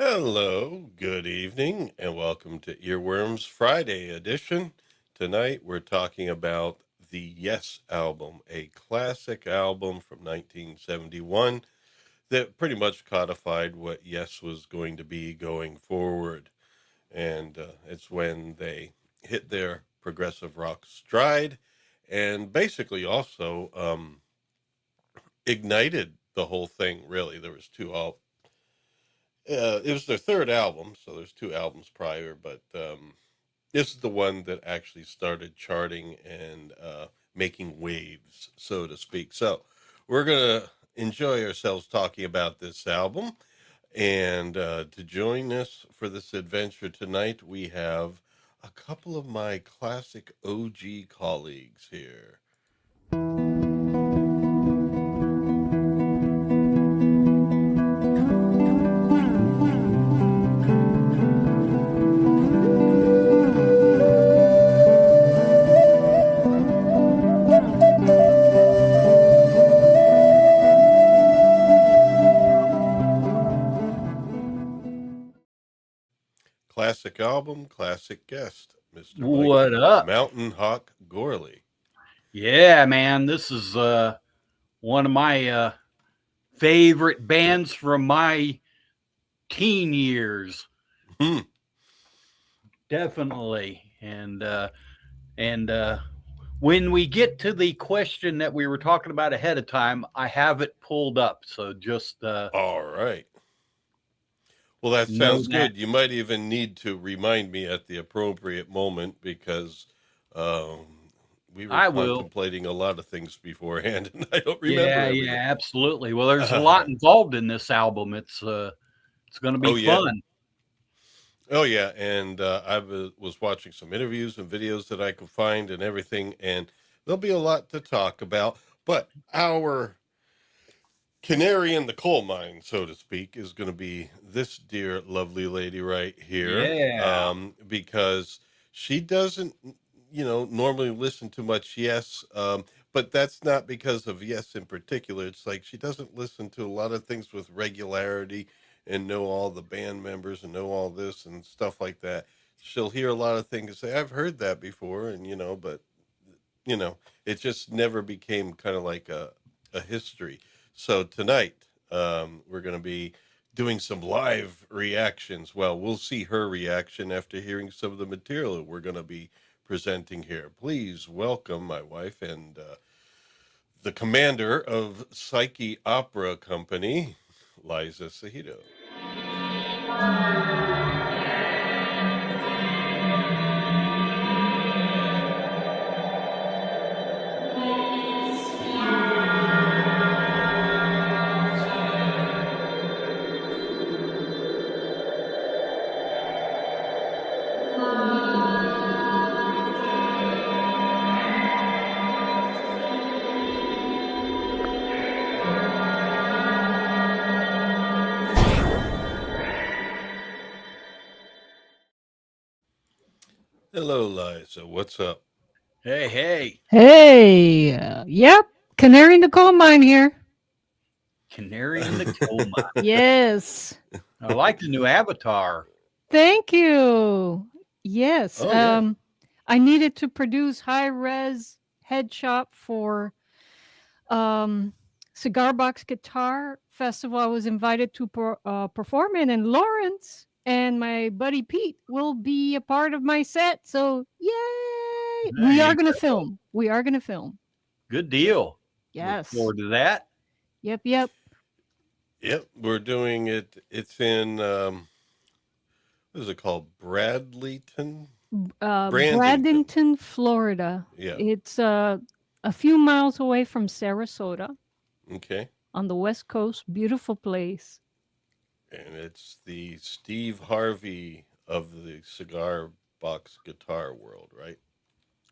Hello, good evening, and welcome to Earworms Friday edition. Tonight we're talking about the Yes album, a classic album from 1971 that pretty much codified what Yes was going to be going forward. And it's when they hit their progressive rock stride and basically also ignited the whole thing, really. There was it was their third album, so there's two albums prior, but this is the one that actually started charting and making waves, so to speak. So we're going to enjoy ourselves talking about this album. And to join us for this adventure tonight, we have a couple of my classic OG colleagues here. Classic album, classic guest, Mr. What up? Mountain Hawk Gorley. Yeah, man, this is one of my favorite bands from my teen years. Definitely. And when we get to the question that we were talking about ahead of time, I have it pulled up. So just all right. Well, that sounds good. You might even need to remind me at the appropriate moment because we were contemplating a lot of things beforehand, and I don't remember everything. Yeah, absolutely. Well, there's a lot involved in this album. It's going to be fun. Oh, yeah, and I was watching some interviews and videos that I could find and everything, and there'll be a lot to talk about, but our canary in the coal mine, so to speak, is going to be this dear, lovely lady right here. Yeah. Because she doesn't, normally listen to much Yes, but that's not because of Yes in particular. It's like she doesn't listen to a lot of things with regularity and know all the band members and know all this and stuff like that. She'll hear a lot of things and say, I've heard that before, and, but, it just never became kind of like a history. So tonight, we're going to be doing some live reactions. Well, we'll see her reaction after hearing some of the material we're going to be presenting here. Please welcome my wife and the commander of Psyche Opera Company, Liza Sahito. Hello, Liza. What's up? Hey. Yep. Canary in the coal mine here. Canary in the coal mine. Yes. I like the new avatar. Thank you. Yes. I needed to produce high-res headshot for Cigar Box Guitar Festival I was invited to perform in, and Lawrence and my buddy Pete will be a part of my set. So, yay! We are going to film. Good deal. Yes. Look forward to that. Yep. Yep, we're doing it. It's in, what is it called? Bradleyton? Bradenton, Florida. Yeah. It's a few miles away from Sarasota. Okay. On the West Coast. Beautiful place. And it's the Steve Harvey of the cigar box guitar world, right?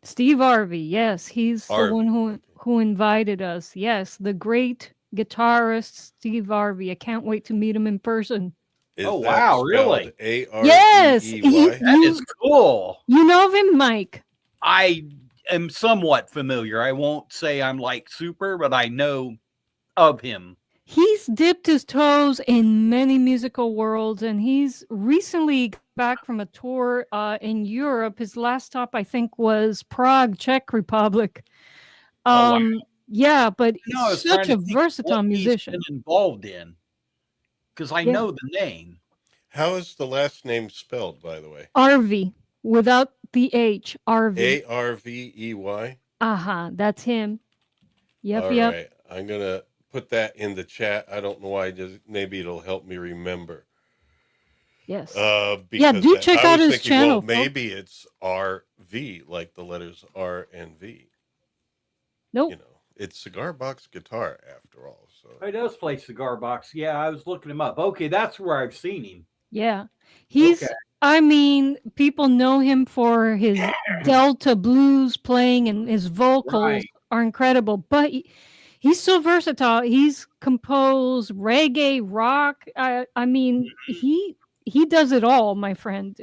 Steve Harvey, yes. He's the one who invited us. Yes, the great guitarist Steve Harvey. I can't wait to meet him in person. Wow, really? A-R-V-E-Y? Yes. That is cool. You know of him, Mike? I am somewhat familiar. I won't say I'm like super, but I know of him. he's dipped his toes in many musical worlds, and he's recently back from a tour in Europe. His last stop, I think, was Prague, Czech Republic. Oh, wow. Yeah, but I was such trying to a think of versatile what he's musician. been involved in, because I Yeah. know the name. How is the last name spelled, by the way? Arvey, without the H. Arvey. Arvey. That's him. Yep, All yep. right. I'm going to put that in the chat. I don't know why. Just maybe it'll help me remember. Yes. Because do check I out was his thinking, channel, well, folks. maybe it's RV, like the letters R and V. Nope. You know, it's cigar box guitar after all. So He does play cigar box. Yeah, I was looking him up. Okay, that's where I've seen him. Yeah. He's, Okay. I mean, people know him for his Delta blues playing, and his vocals Right. are incredible, but he's so versatile. He's composed reggae, rock. I mean, he does it all, my friend.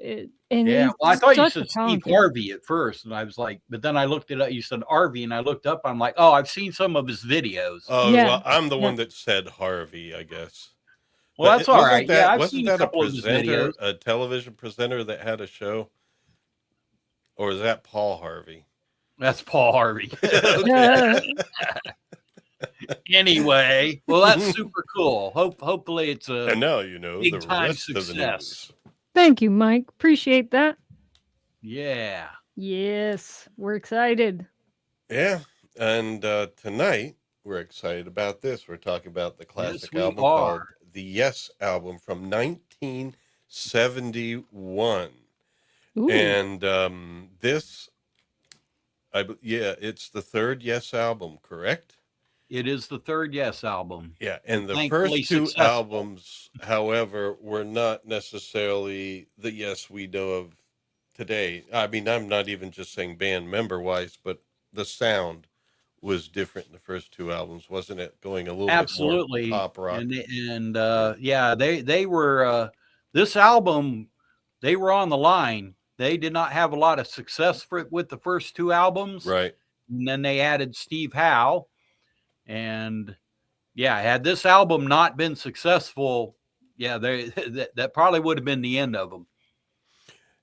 And Yeah, he's well, I thought you such a said Steve talented. Harvey at first, and I was like, but then I looked it up. You said Harvey, and I looked up. I'm like, oh, I've seen some of his videos. oh, Yeah, well, I'm the yeah. one that said Harvey, I guess. Well, But that's all right. Yeah, I've wasn't seen a that couple of his videos. a television presenter that had a show? Or is that Paul Harvey? That's Paul Harvey. Uh, Anyway, well, that's super cool. Hopefully, it's a And now you know big the time rest of the success. news. Thank you, Mike. Appreciate that. Yeah. Yes, we're excited. Yeah. And tonight we're excited about this. We're talking about the classic we album are. called The Yes Album from 1971. Ooh. And this, it's the third Yes album, correct? It is the third Yes album. Yeah, and the Thankfully first two successful. albums, however, were not necessarily the Yes we know of today. I mean, I'm not even just saying band member wise, but the sound was different in the first two albums, wasn't it? Going a little Absolutely. bit more pop rock. And yeah, they were this album, they were on the line. They did not have a lot of success with the first two albums. Right. And then they added Steve Howe. And yeah, had this album not been successful, yeah, that probably would have been the end of them.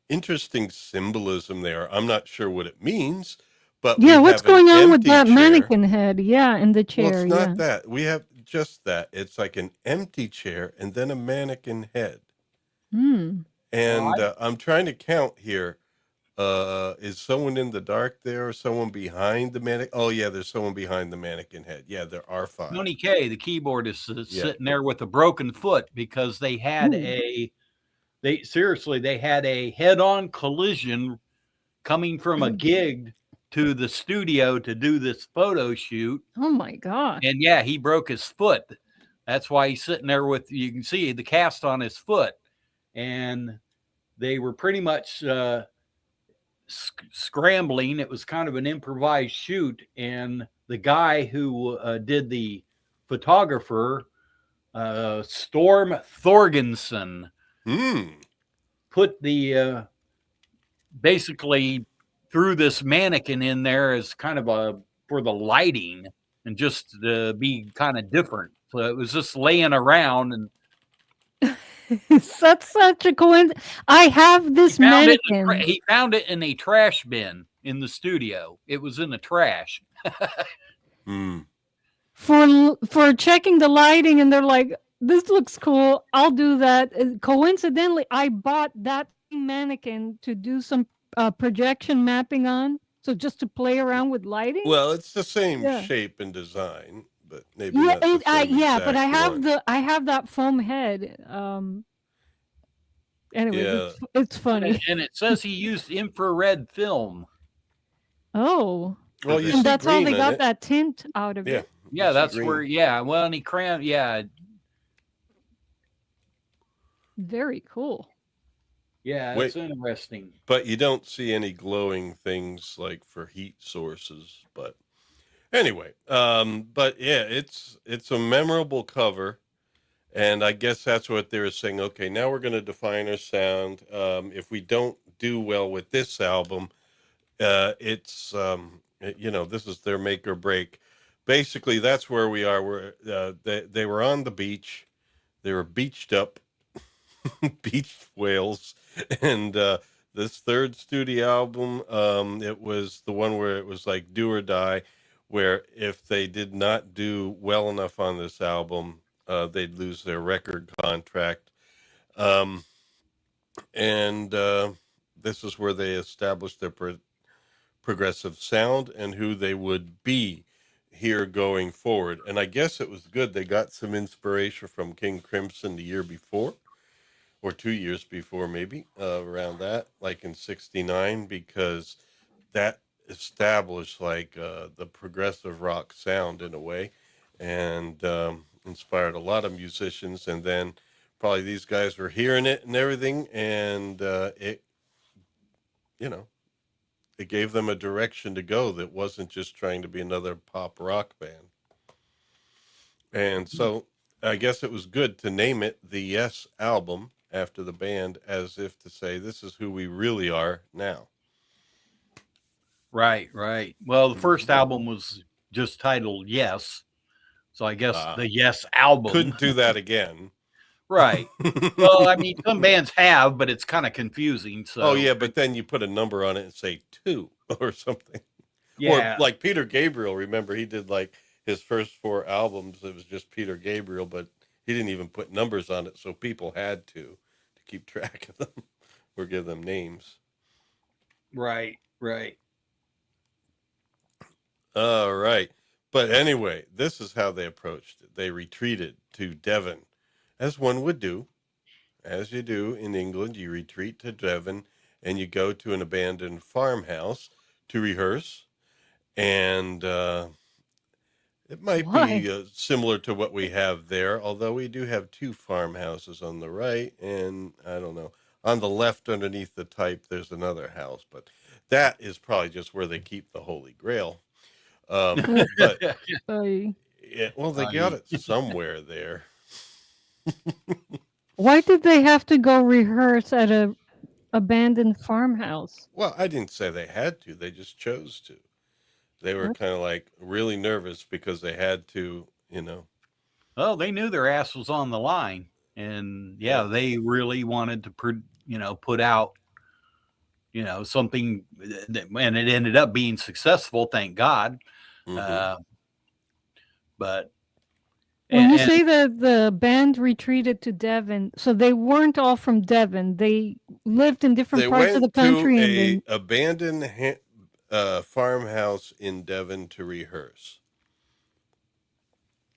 Interesting symbolism there. I'm not sure what it means, but Yeah, we what's have an going on with empty that chair. mannequin head? Yeah, in the chair. Well, it's not yeah. that. We have just that. It's like an empty chair and then a mannequin head. Hmm. And I'm trying to count here. Is someone in the dark there or someone behind the mannequin? Oh, yeah, there's someone behind the mannequin head. Yeah, there are five. Tony Kaye, the keyboardist, is sitting there with a broken foot because they had Ooh. they had a head-on collision coming from a gig to the studio to do this photo shoot. Oh my God. And yeah, he broke his foot. That's why he's sitting there with, you can see the cast on his foot. And they were pretty much scrambling. It was kind of an improvised shoot. And the guy who did the photographer, Storm Thorgensen, put the basically threw this mannequin in there as kind of for the lighting and just to be kind of different. So it was just laying around, and That's such a coincidence. I have this mannequin. he found it in a trash bin in the studio. It was in the trash. For checking the lighting, and they're like, this looks cool, I'll do that. Coincidentally, I bought that mannequin to do some projection mapping on, so just to play around with lighting. Well, it's the same shape and design, but maybe yeah, not the same but I have one. I have that foam head. Anyway, it's funny. And it says he used infrared film. Oh, well, you and see that's how they got it. that tint out of it. Yeah, that's where. Yeah, well, and he crammed. Yeah, very cool. Yeah, it's interesting. But you don't see any glowing things like for heat sources. But anyway, but yeah, it's a memorable cover. And I guess that's what they were saying. Okay, now we're going to define our sound. If we don't do well with this album, it's, this is their make or break. basically that's where we are. They were on the beach. They were beached up, beached whales, and this third studio album, it was the one where it was like do or die, where if they did not do well enough on this album, they'd lose their record contract. Um, and this is where they established their progressive sound and who they would be here going forward. And I guess it was good. They got some inspiration from King Crimson the year before, or 2 years before, maybe around that, like in '69, because that established like the progressive rock sound in a way, and inspired a lot of musicians. And then probably these guys were hearing it and everything, and it, you know, it gave them a direction to go that wasn't just trying to be another pop rock band. And so I guess it was good to name it the Yes album after the band, as if to say, this is who we really are now. Right, right. Well, the first album was just titled Yes. So I guess the Yes album. Couldn't do that again. Right. Well, I mean, some bands have, but it's kind of confusing. So. Oh, yeah, but then you put a number on it and say 2 or something. Yeah. Or like Peter Gabriel, remember, he did like his first 4 albums. It was just Peter Gabriel, but he didn't even put numbers on it, so people had to keep track of them or give them names. Right, right. All right. But anyway, this is how they approached it. They retreated to Devon, as one would do. As you do in England, you retreat to Devon and you go to an abandoned farmhouse to rehearse. And it might be similar to what we have there, although we do have 2 farmhouses on the right. And I don't know, on the left underneath the type, there's another house. But that is probably just where they keep the Holy Grail. But well, they got it somewhere there. Why did they have to go rehearse at a abandoned farmhouse? Well, I didn't say they had to. They just chose to. They were kind of like really nervous because they had to, you know. Well, they knew their ass was on the line, and they really wanted to, put out, something, and it ended up being successful, thank God. Mm-hmm. But when you say that the band retreated to Devon, so they weren't all from Devon. They lived in different parts of the country. They went to an abandoned farmhouse in Devon to rehearse.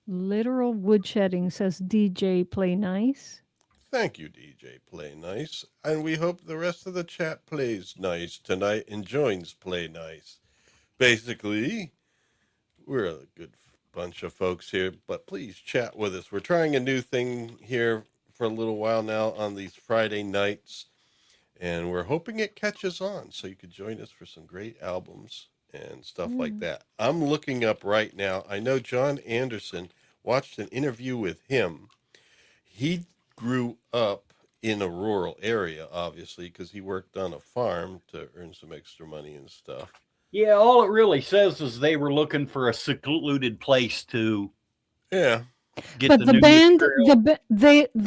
Literal woodshedding, says DJ Play Nice. Thank you, DJ Play Nice. And we hope the rest of the chat plays nice tonight and joins Play Nice. Basically, we're a good bunch of folks here, but please chat with us. We're trying a new thing here for a little while now on these Friday nights, and we're hoping it catches on so you could join us for some great albums and stuff like that. I'm looking up right now. I know Jon Anderson, watched an interview with him. He grew up in a rural area, obviously, because he worked on a farm to earn some extra money and stuff. Yeah, all it really says is they were looking for a secluded place to get the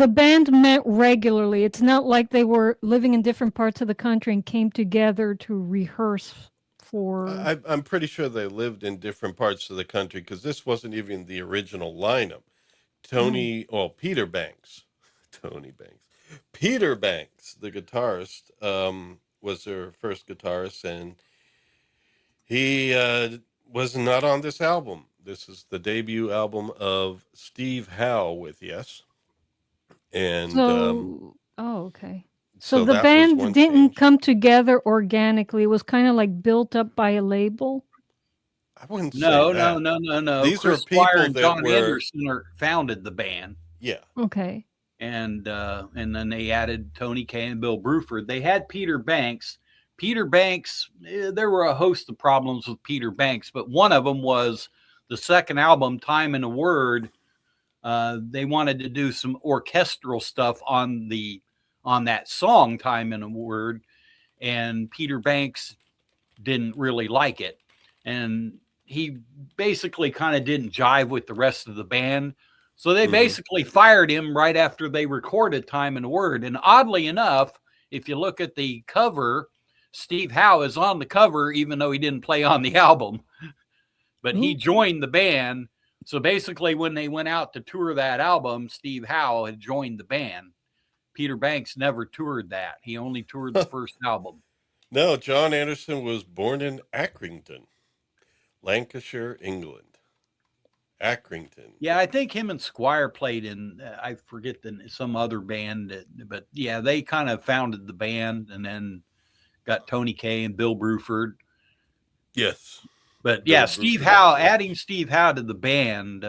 band met regularly. It's not like they were living in different parts of the country and came together to rehearse for. I'm pretty sure they lived in different parts of the country because this wasn't even the original lineup. Peter Banks, Peter Banks, the guitarist, was their first guitarist, and he was not on this album. This is the debut album of Steve Howe with Yes. And okay. So the band didn't come together organically. It was kind of like built up by a label. I wouldn't say that. No. These Chris are people Squire and that Jon Anderson founded the band. Yeah. Okay. And then they added Tony Kaye and Bill Bruford. They had Peter Banks. Peter Banks, there were a host of problems with Peter Banks, but one of them was the second album, Time and a Word. They wanted to do some orchestral stuff on that song, Time and a Word, and Peter Banks didn't really like it. And he basically kind of didn't jive with the rest of the band. So they basically fired him right after they recorded Time and Word. And oddly enough, if you look at the cover, Steve Howe is on the cover, even though he didn't play on the album. But he joined the band. So basically, when they went out to tour that album, Steve Howe had joined the band. Peter Banks never toured that. He only toured the first album. No, Jon Anderson was born in Accrington, Lancashire, England. Accrington. Yeah, I think him and Squire played in, I forget some other band, but yeah, they kind of founded the band and then got Tony Kaye and Bill Bruford. Yes. But Bill yeah, Bruford, Steve Howe, adding Steve Howe to the band,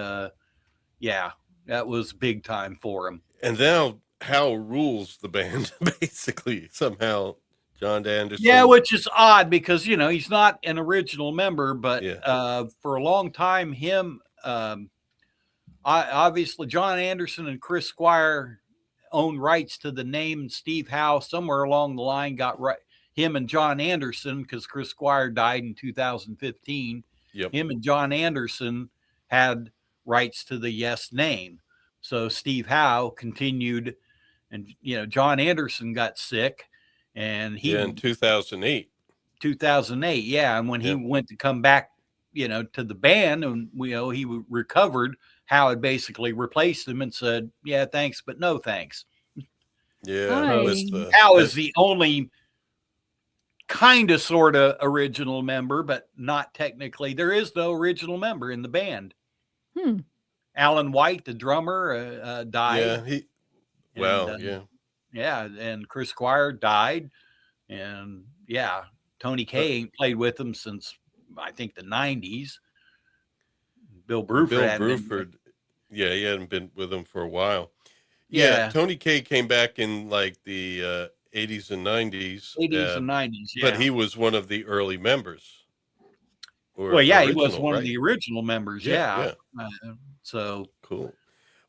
yeah, that was big time for him. And now Howe rules the band, basically, somehow. Jon Anderson. Yeah, which is odd because, you know, he's not an original member, but Yeah. For a long time, him, obviously Jon Anderson and Chris Squire owned rights to the name. Steve Howe somewhere along the line got him and Jon Anderson, because Chris Squire died in 2015. Yep. Him and Jon Anderson had rights to the Yes name. So Steve Howe continued, and, you know, Jon Anderson got sick, and he in 2008. 2008, yeah. And when he went to come back, you know, to the band, and, you know, he recovered, Howe had basically replaced him and said, yeah, thanks, but no thanks. Yeah. Howe is the only kind of sort of original member, but not technically. There is no original member in the band. Alan White, the drummer, died. Yeah. Yeah, and Chris Squire died. And yeah, Tony Kaye ain't played with him since, I think, the 90s. Bill Bruford. Yeah, he hadn't been with him for a while. Yeah. Tony Kaye came back in like the 80s and 90s. 80s and 90s, yeah. But he was one of the early members. Well, yeah, he was one of the original members, yeah. So cool.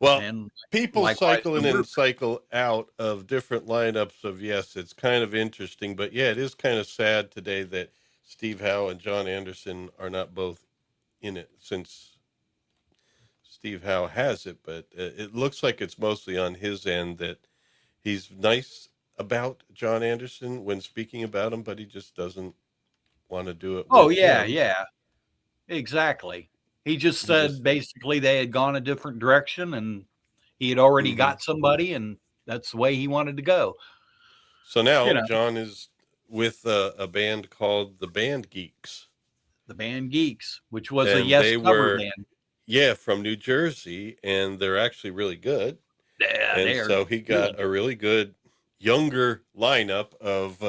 Well, people cycle in and cycle out of different lineups of Yes. It's kind of interesting, but yeah, it is kind of sad today that Steve Howe and Jon Anderson are not both in it, since Steve Howe has it, but it looks like it's mostly on his end that he's nice about Jon Anderson when speaking about him, but he just doesn't want to do it. Oh, yeah, yeah, exactly. He just said basically they had gone a different direction, and he had already got somebody, and that's the way he wanted to go. So now Jon is with a band called the Band Geeks. The Band Geeks, which was a Yes cover band. Yeah, from New Jersey, and they're actually really good. Yeah, and so he got a really good younger lineup of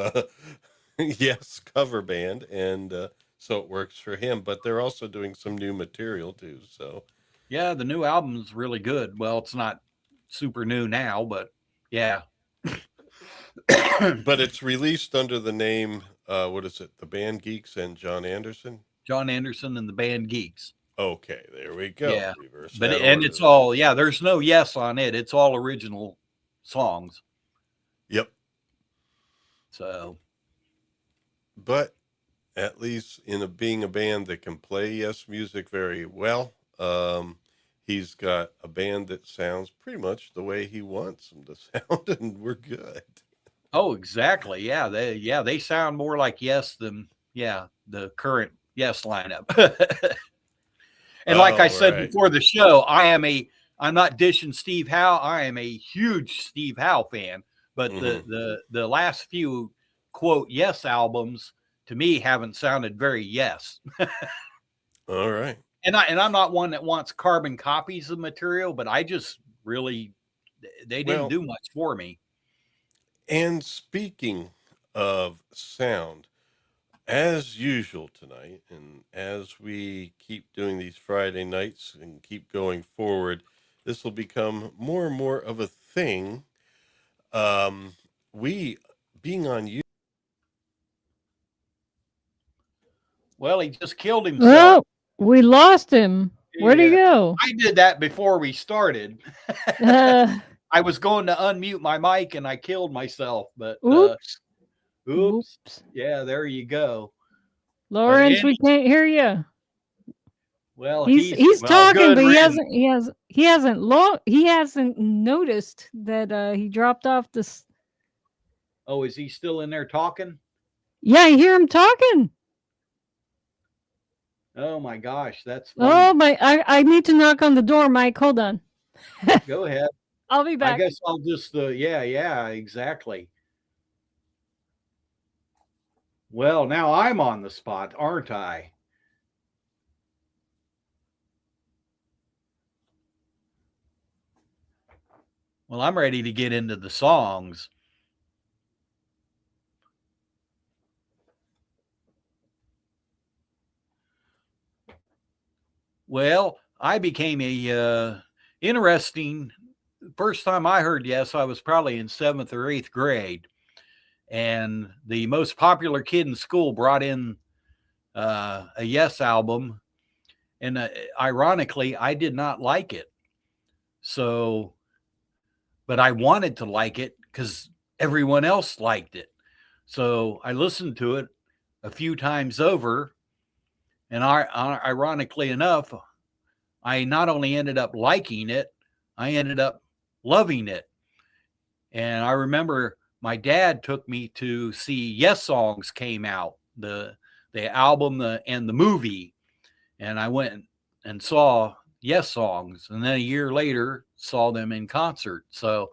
Yes cover band, and so it works for him. But they're also doing some new material too. So yeah, the new album's really good. Well, it's not super new now, but yeah. But it's released under the name, what is it? The Band Geeks and Jon Anderson? Jon Anderson and the Band Geeks. Okay, there we go. Yeah. It's all, there's no Yes on it. It's all original songs. Yep. So. But at least being a band that can play Yes music very well, he's got a band that sounds pretty much the way he wants them to sound, and we're good. Oh, exactly. Yeah, they sound more like Yes than the current Yes lineup. And like I said before the show, I'm not dishing Steve Howe. I am a huge Steve Howe fan, but the last few quote Yes albums to me haven't sounded very Yes. All right. And I'm not one that wants carbon copies of material, but I just really, they didn't do much for me. And speaking of sound, as usual tonight, and as we keep doing these Friday nights and keep going forward, this will become more and more of a thing. We being on you. Well, he just killed himself. Oh, we lost him. Where'd he go? I did that before we started. I was going to unmute my mic and I killed myself, but oops. Yeah, there you go. Lawrence, we can't hear you. Well, He's well, talking, good but riddance. he hasn't noticed that he dropped off this. Oh, is he still in there talking? Yeah, I hear him talking. Oh my gosh, that's Oh funny. my! I need to knock on the door, Mike. Hold on. Go ahead. I'll be I back. guess I'll just yeah, exactly. Well, now I'm on the spot, aren't I? Well, I'm ready to get into the songs. Well, I became a interesting. First time I heard Yes, I was probably in 7th or 8th grade, and the most popular kid in school brought in a Yes album, and ironically, I did not like it. So, but I wanted to like it because everyone else liked it. So I listened to it a few times over, and ironically enough, I not only ended up liking it, I ended up loving it. And I remember my dad took me to see Yes Songs came out, the album and the movie, and I went and saw Yes Songs, and then a year later saw them in concert. So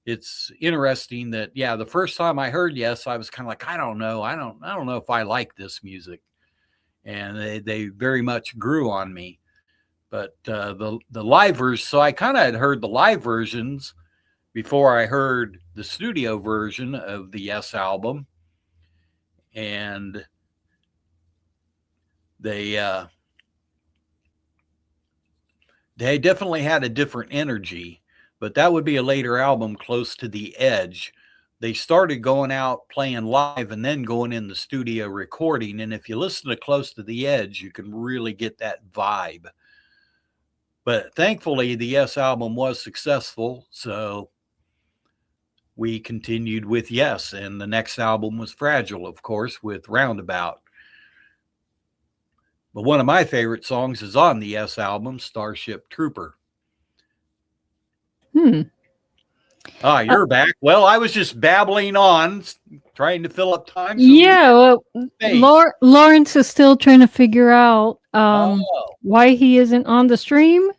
it's interesting that the first time I heard Yes, I was kind of like, I don't know if I like this music, and they very much grew on me. But the live version, so I kind of had heard the live versions before I heard the studio version of the Yes album, and they definitely had a different energy. But that would be a later album, Close to the Edge. They started going out playing live and then going in the studio recording. And if you listen to Close to the Edge, you can really get that vibe. But thankfully, the Yes album was successful. So we continued with Yes. And the next album was Fragile, of course, with Roundabout. But one of my favorite songs is on the Yes album, Starship Trooper. Ah, you're back. Well, I was just babbling on, trying to fill up time. So Well, Lawrence is still trying to figure out why he isn't on the stream.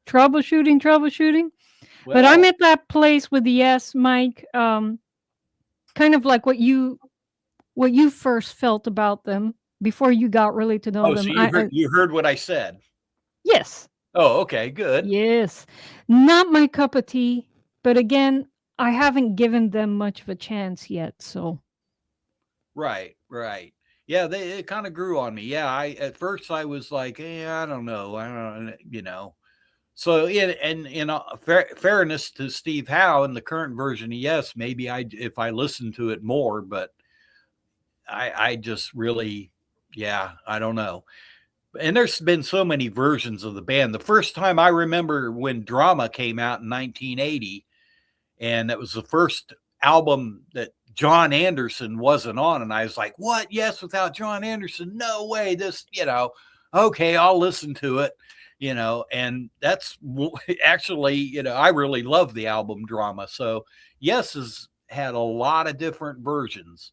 Troubleshooting. Well, but I'm at that place with the Yes, Mike. Kind of like what you first felt about them before you got really to know them. So you heard what I said? Yes. Oh, okay, good. Yes. Not my cup of tea, but again, I haven't given them much of a chance yet, so. Right. Yeah, it kind of grew on me. Yeah, at first I was like, I don't know. So in fairness to Steve Howe in the current version, yes, maybe if I listened to it more, but I just really, I don't know. And there's been so many versions of the band. The first time I remember when Drama came out in 1980, and that was the first album that Jon Anderson wasn't on. And I was like, what? Yes, without Jon Anderson? No way. This, okay, I'll listen to it, and that's actually, I really love the album Drama. So Yes has had a lot of different versions.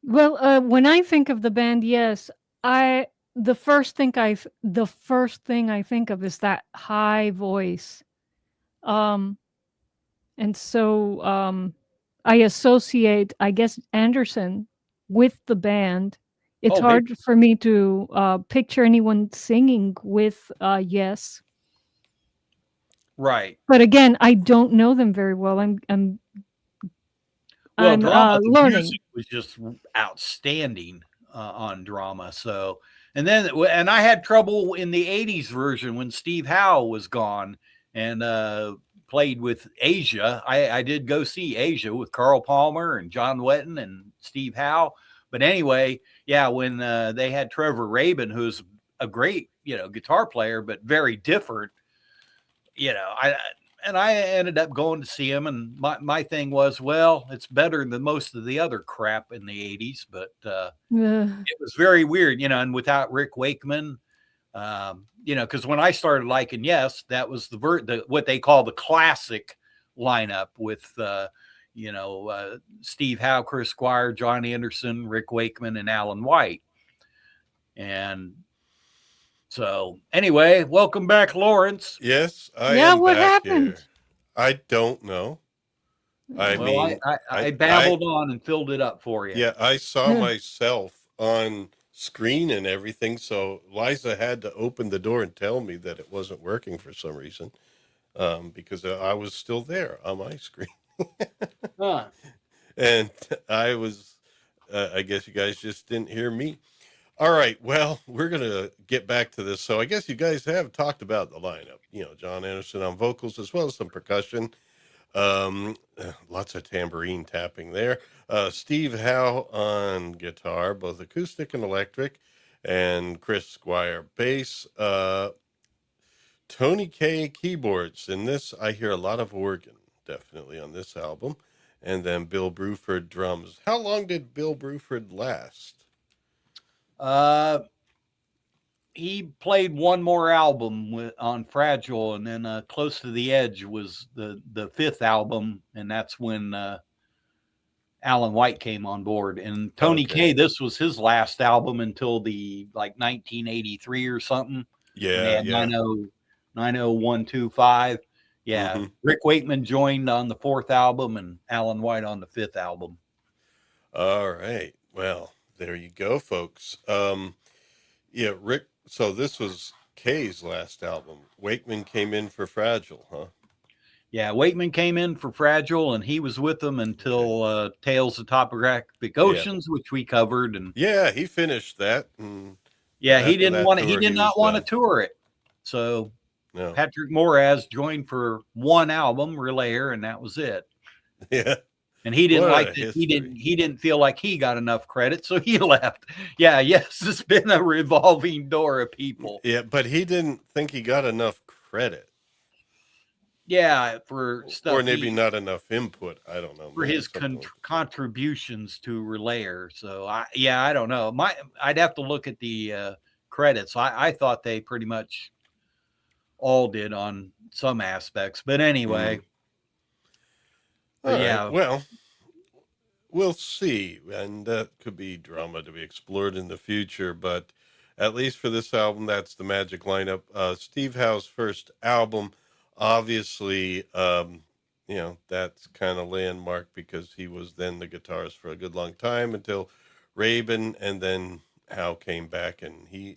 Well, when I think of the band, Yes, the first thing I think of is that high voice. And so I associate, I guess, Anderson with the band. It's hard for me to picture anyone singing with Yes. Right. But again, I don't know them very well. I'm Drama, the learning. music was just outstanding on Drama. So, and I had trouble in the 80s version when Steve Howe was gone and played with Asia. I did go see Asia with Carl Palmer and John Wetton and Steve Howe. But anyway, when they had Trevor Rabin, who's a great, guitar player, but very different, I ended up going to see him, and my thing was, well, it's better than most of the other crap in the 80s, but it was very weird, and without Rick Wakeman, Because when I started liking Yes, that was the what they call the classic lineup with Steve Howe, Chris Squire, Jon Anderson, Rick Wakeman, and Alan White. And so anyway, welcome back, Lawrence. Yes, I Yeah, am what back here. happened? I don't know. I mean, I babbled on and filled it up for you. Yeah, I saw myself on screen and everything, so Liza had to open the door and tell me that it wasn't working for some reason, because I was still there on my screen. Huh. And I was, I guess you guys just didn't hear me. All right, well, we're going to get back to this. So I guess you guys have talked about the lineup, Jon Anderson on vocals as well as some percussion. Lots of tambourine tapping there. Steve Howe on guitar, both acoustic and electric, and Chris Squire bass. Tony Kaye keyboards. In this, I hear a lot of organ, definitely on this album. And then Bill Bruford drums. How long did Bill Bruford last? He played one more album on Fragile, and then Close to the Edge was the fifth album, and that's when Alan White came on board. And Tony Kaye, this was his last album until the 1983 or something. Yeah, yeah. 90125. Yeah, Rick Wakeman joined on the fourth album, and Alan White on the fifth album. All right. Well, there you go, folks. Yeah, Rick. So this was Kaye's last album. Wakeman came in for Fragile, huh? Yeah, Wakeman came in for Fragile, and he was with them until Tales of Topographic Oceans, which we covered. And yeah, he finished that. And yeah, he did not want to tour it. So Patrick Moraz joined for one album, Relayer, and that was it. Yeah. And he didn't like it. He didn't feel like he got enough credit, so he left. Yeah, yes, it's been a revolving door of people. Yeah, but he didn't think he got enough credit. Yeah, for stuff, or maybe not enough input. I don't know for his contributions to Relayer. So I don't know. I'd have to look at the credits. I thought they pretty much all did on some aspects, but anyway. Yeah. Right. Well, we'll see. And that could be drama to be explored in the future. But at least for this album, that's the magic lineup. Steve Howe's first album, obviously, that's kind of landmark because he was then the guitarist for a good long time until Rabin, and then Howe came back, and he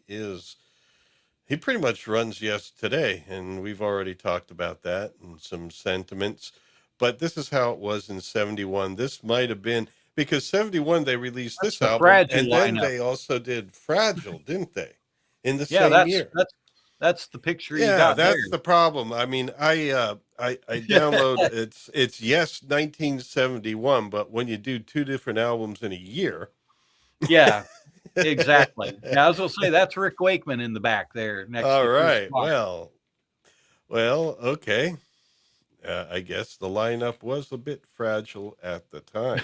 pretty much runs Yes today. And we've already talked about that and some sentiments. But this is how it was in 71. This might have been, because 71 they released this album, and then they also did Fragile, didn't they? In the same year. That's the picture you got there. Yeah, that's the problem. I mean, I download it's Yes 1971, but when you do two different albums in a year. Yeah, exactly. Yeah, I was going to say that's Rick Wakeman in the back there. Next All right. Well, okay. I guess the lineup was a bit fragile at the time.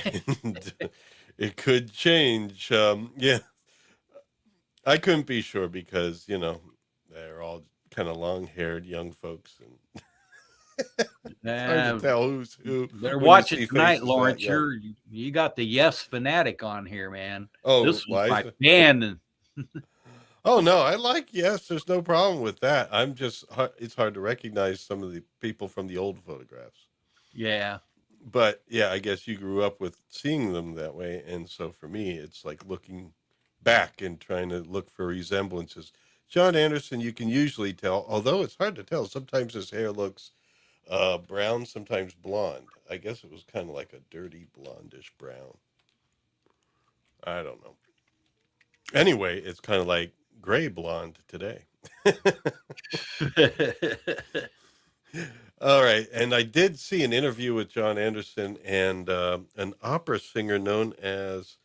And it could change. Yeah. I couldn't be sure because, they're all kind of long-haired young folks. And it's hard to tell who's who. They're watching tonight, Lawrence. You got the Yes fanatic on here, man. Oh, this was my band. Oh, no, I like Yes. There's no problem with that. It's hard to recognize some of the people from the old photographs. Yeah. But yeah, I guess you grew up with seeing them that way. And so for me, it's like looking back and trying to look for resemblances. Jon Anderson, you can usually tell, although it's hard to tell. Sometimes his hair looks brown, sometimes blonde. I guess it was kind of like a dirty blondish brown. I don't know. Anyway, it's kind of like gray blonde today. All right. And I did see an interview with Jon Anderson and an opera singer known as,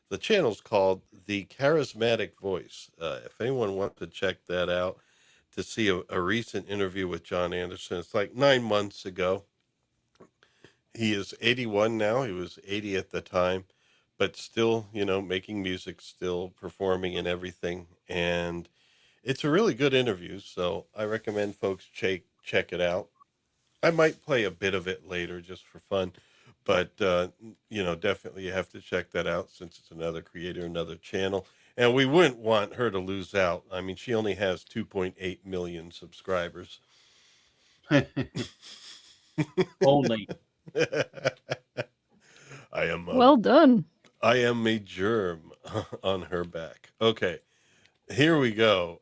the channel's called The Charismatic Voice. If anyone wants to check that out to see a recent interview with Jon Anderson, it's like 9 months ago. He is 81 now. He was 80 at the time, but still, making music, still performing and everything. and it's a really good interview. So I recommend folks check it out. I might play a bit of it later just for fun, but definitely you have to check that out since it's another creator, another channel, and we wouldn't want her to lose out. I mean, she only has 2.8 million subscribers. Only. Well done. I am a germ on her back. Okay, here we go.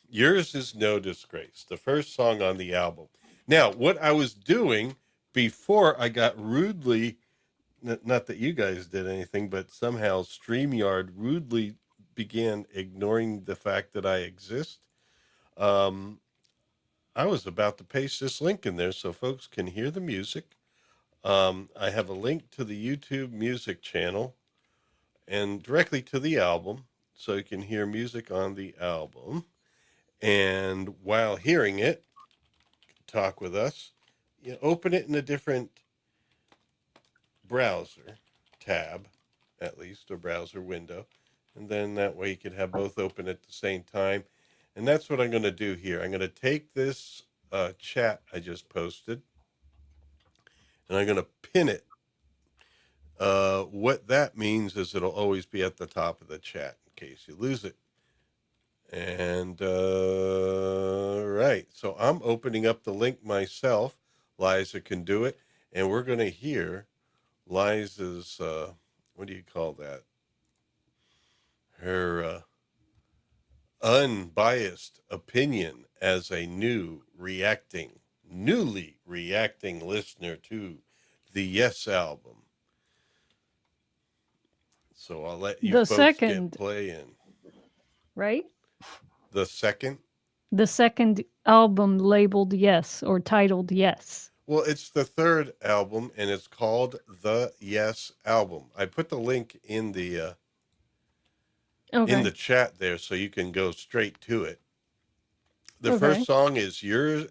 Yours is No Disgrace, the first song on the album. Now, what I was doing before I got rudely, not that you guys did anything, but somehow StreamYard rudely began ignoring the fact that I exist. I was about to paste this link in there so folks can hear the music. I have a link to the YouTube music channel and directly to the album so you can hear music on the album. And while hearing it, talk with us. Open it in a different browser tab, at least, or browser window. And then that way you can have both open at the same time. And that's what I'm going to do here. I'm going to take this chat I just posted, and I'm going to pin it. What that means is it'll always be at the top of the chat in case you lose it. And right, so I'm opening up the link myself. Liza can do it, and we're going to hear Liza's, what do you call that? Her unbiased opinion as a newly reacting listener to the Yes album. So I'll let you folks get playing. Right? The second? The second album labeled Yes or titled Yes. Well, it's the third album, and it's called The Yes Album. I put the link in the chat there so you can go straight to it. The first song is Yours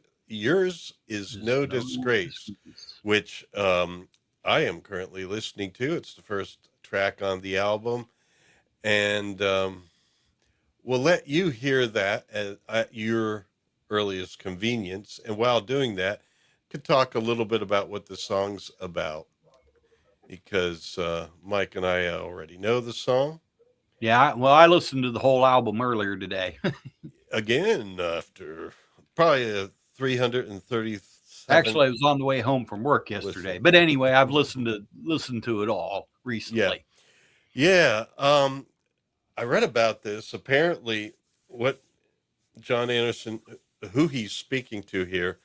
is No Disgrace, which I am currently listening to. It's the first track on the album, and we'll let you hear that at your earliest convenience. And while doing that, could talk a little bit about what the song's about, because Mike and I already know the song. Yeah, well, I listened to the whole album earlier today. Again, after probably 337. Actually, I was on the way home from work yesterday. But anyway, I've listened to it all recently. Yeah. I read about this. Apparently, what Jon Anderson, who he's speaking to here,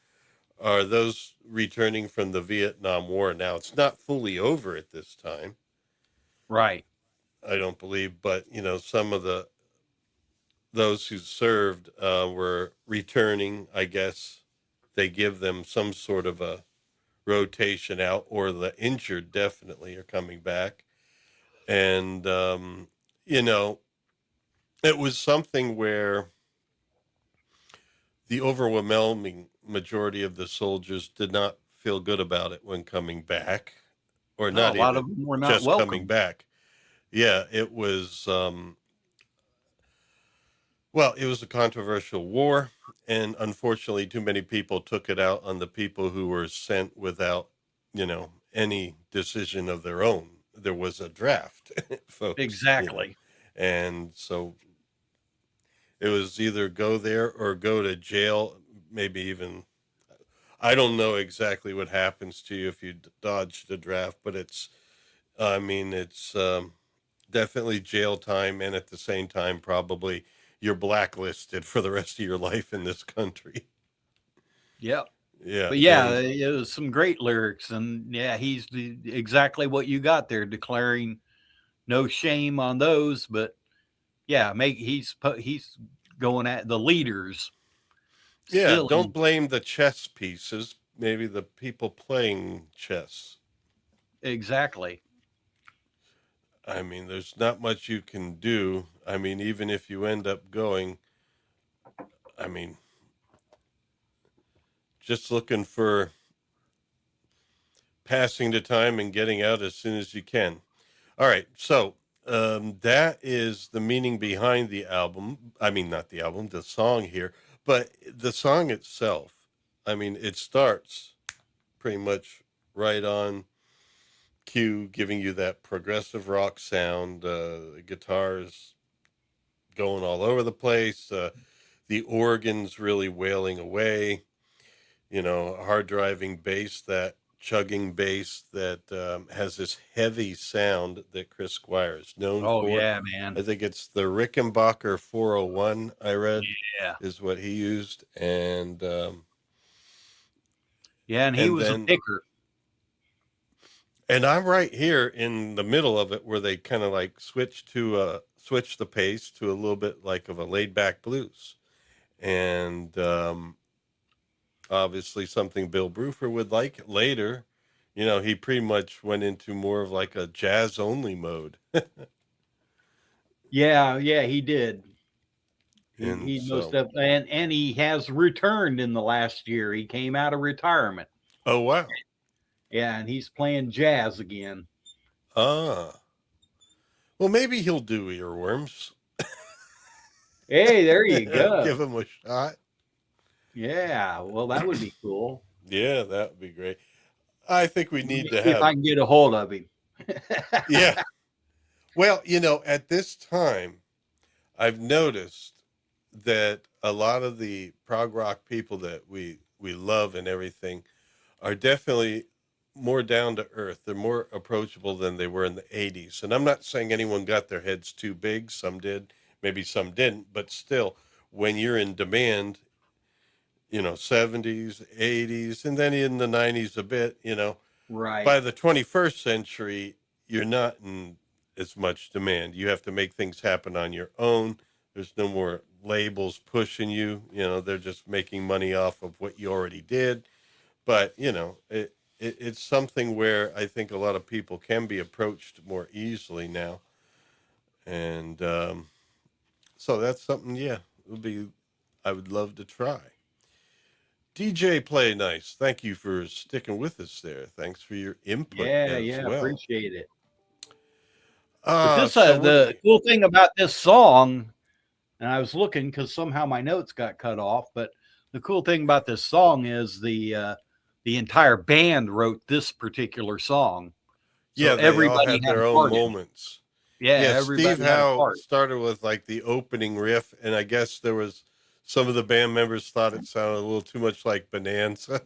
are those returning from the Vietnam War. Now, it's not fully over at this time. Right. I don't believe, but, some of those who served were returning. I guess they give them some sort of a rotation out, or the injured definitely are coming back. And, it was something where the overwhelming majority of the soldiers did not feel good about it when coming back, or not a lot of them were not just welcome. coming back. Yeah, it was, it was a controversial war, and unfortunately too many people took it out on the people who were sent without, any decision of their own. There was a draft, folks. Exactly. And so it was either go there or go to jail, maybe even, I don't know exactly what happens to you if you dodge the draft, but it's definitely jail time, and at the same time, probably you're blacklisted for the rest of your life in this country. Yeah. Yeah. But yeah, it was some great lyrics, and yeah, he's exactly what you got there, declaring no shame on those, but yeah, he's going at the leaders. Yeah, don't blame the chess pieces, maybe the people playing chess. Exactly. I mean, there's not much you can do. I mean, even if you end up going, just looking for passing the time and getting out as soon as you can. All right, so That is the meaning behind the album. I mean, not the album, the song here, but the song itself. I mean, it starts pretty much right on cue, giving you that progressive rock sound. The guitars going all over the place. The organ's really wailing away. Hard driving bass, that chugging bass that has this heavy sound that Chris Squire is known Oh for. yeah, man. I think it's the Rickenbacker 401, I read, Yeah. is what he used. And Yeah, and he was a then, picker. and I'm right here in the middle of it where they kind of like switch the pace to a little bit like of a laid back blues. And obviously something Bill Bruford would like later. He pretty much went into more of like a jazz only mode. Yeah, he did. And He most so, of and he has returned in the last year. He came out of retirement. oh, wow. Yeah, and he's playing jazz again. Ah, well, maybe he'll do earworms. Hey, there you go. Give him a shot. Yeah, well, that would be cool. Yeah, that would be great. I think we Let me need to see if have, I can get a hold of him. yeah. Well, at this time, I've noticed that a lot of the prog rock people that we love and everything are definitely more down to earth. They're more approachable than they were in the 80s. And I'm not saying anyone got their heads too big. Some did, maybe some didn't, but still, when you're in demand, 70s, 80s, and then in the 90s a bit, Right. by the 21st century, you're not in as much demand. You have to make things happen on your own. There's no more labels pushing you. They're just making money off of what you already did. But it's something where I think a lot of people can be approached more easily now, and so that's something. Yeah, I would love to try. DJ Play Nice, thank you for sticking with us there. Thanks for your input as Yeah, well. appreciate it. But this So what do the cool thing about this song, and I was looking because somehow my notes got cut off, but the cool thing about this song is the entire band wrote this particular song. So Yeah, they all everybody had had their a own part in it. moments. Yeah, Yeah, Steve everybody had a Howe part. started with like the opening riff, and I guess there was some of the band members thought it sounded a little too much like Bonanza.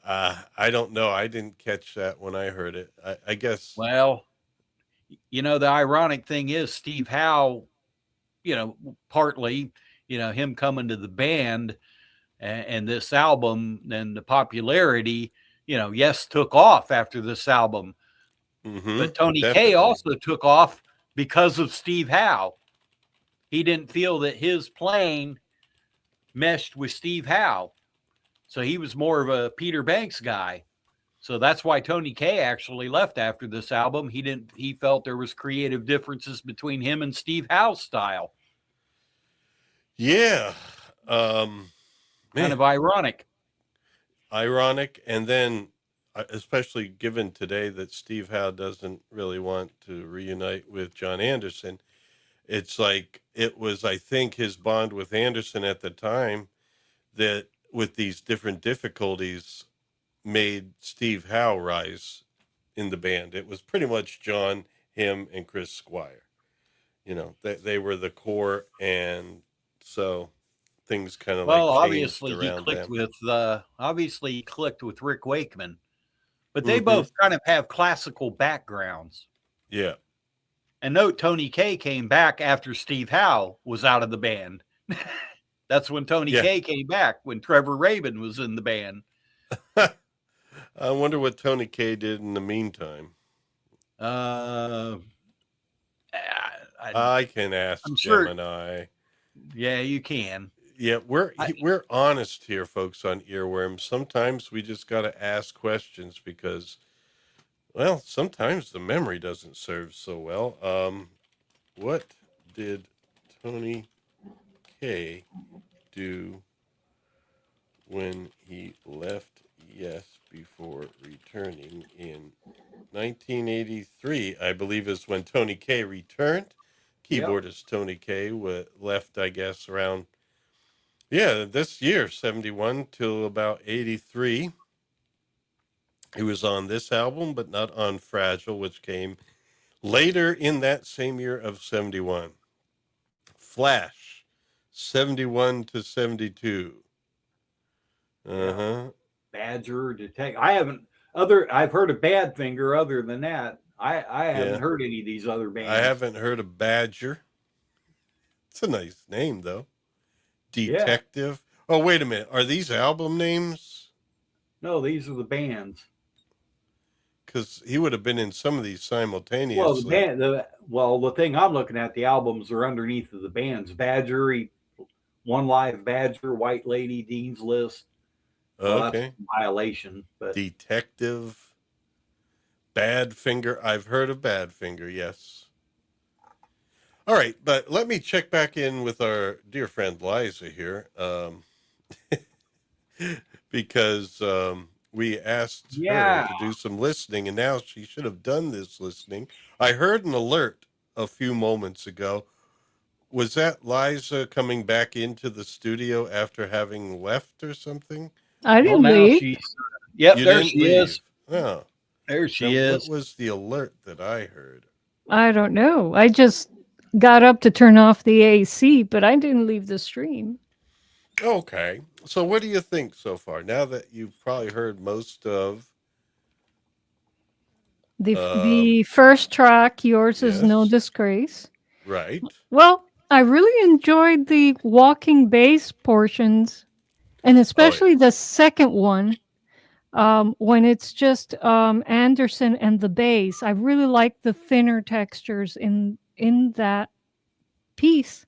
I don't know. I didn't catch that when I heard it. I guess. Well, the ironic thing is Steve Howe, partly, him coming to the band and this album and the popularity, yes, took off after this album. But Tony Kaye Definitely. also took off because of Steve Howe. He didn't feel that his playing meshed with Steve Howe. So he was more of a Peter Banks guy. So that's why Tony Kaye actually left after this album. He felt there was creative differences between him and Steve Howe's style. Yeah. Kind of ironic. Ironic. And then, especially given today that Steve Howe doesn't really want to reunite with Jon Anderson, it's like it was, I think, his bond with Anderson at the time that with these different difficulties made Steve Howe rise in the band. It was pretty much John, him, and Chris Squire. They were the core, and so things kind of like Well, changed obviously around them. he clicked with Rick Wakeman, but they Mm-hmm. both kind of have classical backgrounds. Yeah. And note Tony Kaye came back after Steve Howe was out of the band. That's when Tony Kaye came back, when Trevor Rabin was in the band. I wonder what Tony Kaye did in the meantime. I can ask I'm sure. Gemini. Yeah, you can. Yeah, we're honest here, folks, on Earworms. Sometimes we just got to ask questions because, well, sometimes the memory doesn't serve so well. What did Tony Kaye do when he left Yes before returning in 1983, I believe, is when Tony Kaye returned. Yep. Keyboardist Tony Kaye left, I guess, around, this year, 71 till about 83. He was on this album, but not on Fragile, which came later in that same year of 71. Flash, 71 to 72. Uh-huh. Badger, Detect. I've heard of Badfinger. Other than that, I haven't heard any of these other bands. I haven't heard of Badger. It's a nice name, though. Detective. Yeah. Oh, wait a minute. Are these album names? No, these are the bands. Because he would have been in some of these simultaneously. Well, the thing I'm looking at, the albums are underneath of the bands. Badger, One Live Badger, White Lady, Dean's List. Well, okay. Violation. But Detective. Badfinger. I've heard of Badfinger, yes. All right, but let me check back in with our dear friend Liza here. Because we asked her to do some listening, and now she should have done this listening. I heard an alert a few moments ago. Was that Liza coming back into the studio after having left or something? I didn't leave. Yep, there she is. Oh. There she is. What was the alert that I heard? I don't know. I just got up to turn off the AC, but I didn't leave the stream. Okay. So what do you think so far? Now that you've probably heard most of the first track, yours is No Disgrace. Right. Well, I really enjoyed the walking bass portions, and especially the second one, when it's just Anderson and the bass. I really like the thinner textures in that piece.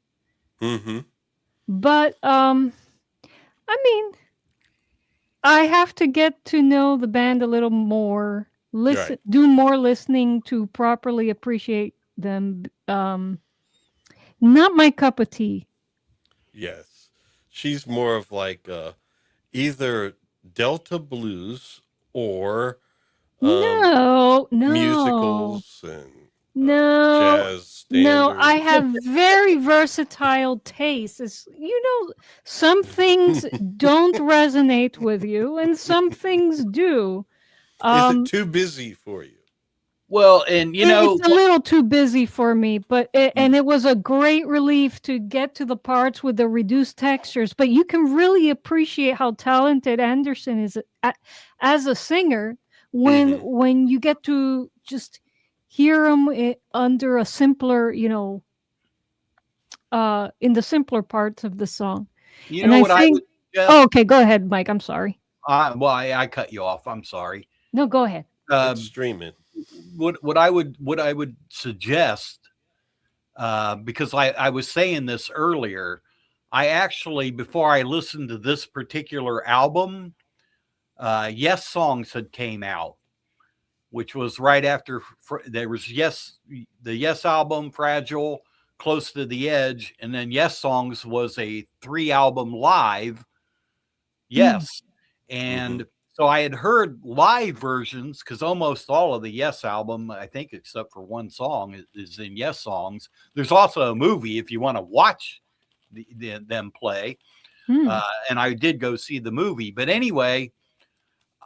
Mm-hmm. But I mean, I have to get to know the band a little more. Do more listening to properly appreciate them. Not my cup of tea. Yes. She's more of like either Delta blues or musicals and jazz standards. No, I have very versatile tastes. Some things don't resonate with you, and some things do. Is it too busy for you? Well, and it's a little too busy for me, but it was a great relief to get to the parts with the reduced textures. But you can really appreciate how talented Anderson is as a singer when you get to just hear him under a simpler, in the simpler parts of the song. Okay, go ahead, Mike. I'm sorry. I cut you off. I'm sorry. No, go ahead. Streaming. What I would suggest, because I was saying this earlier, I actually, before I listened to this particular album, Yes Songs had came out, which was right after there was the Yes album, Fragile, Close to the Edge, and then Yes Songs was a 3-album live. Yes. And so I had heard live versions, because almost all of the Yes album, I think except for one song, is in Yes Songs. There's also a movie if you want to watch them play. And I did go see the movie. But anyway,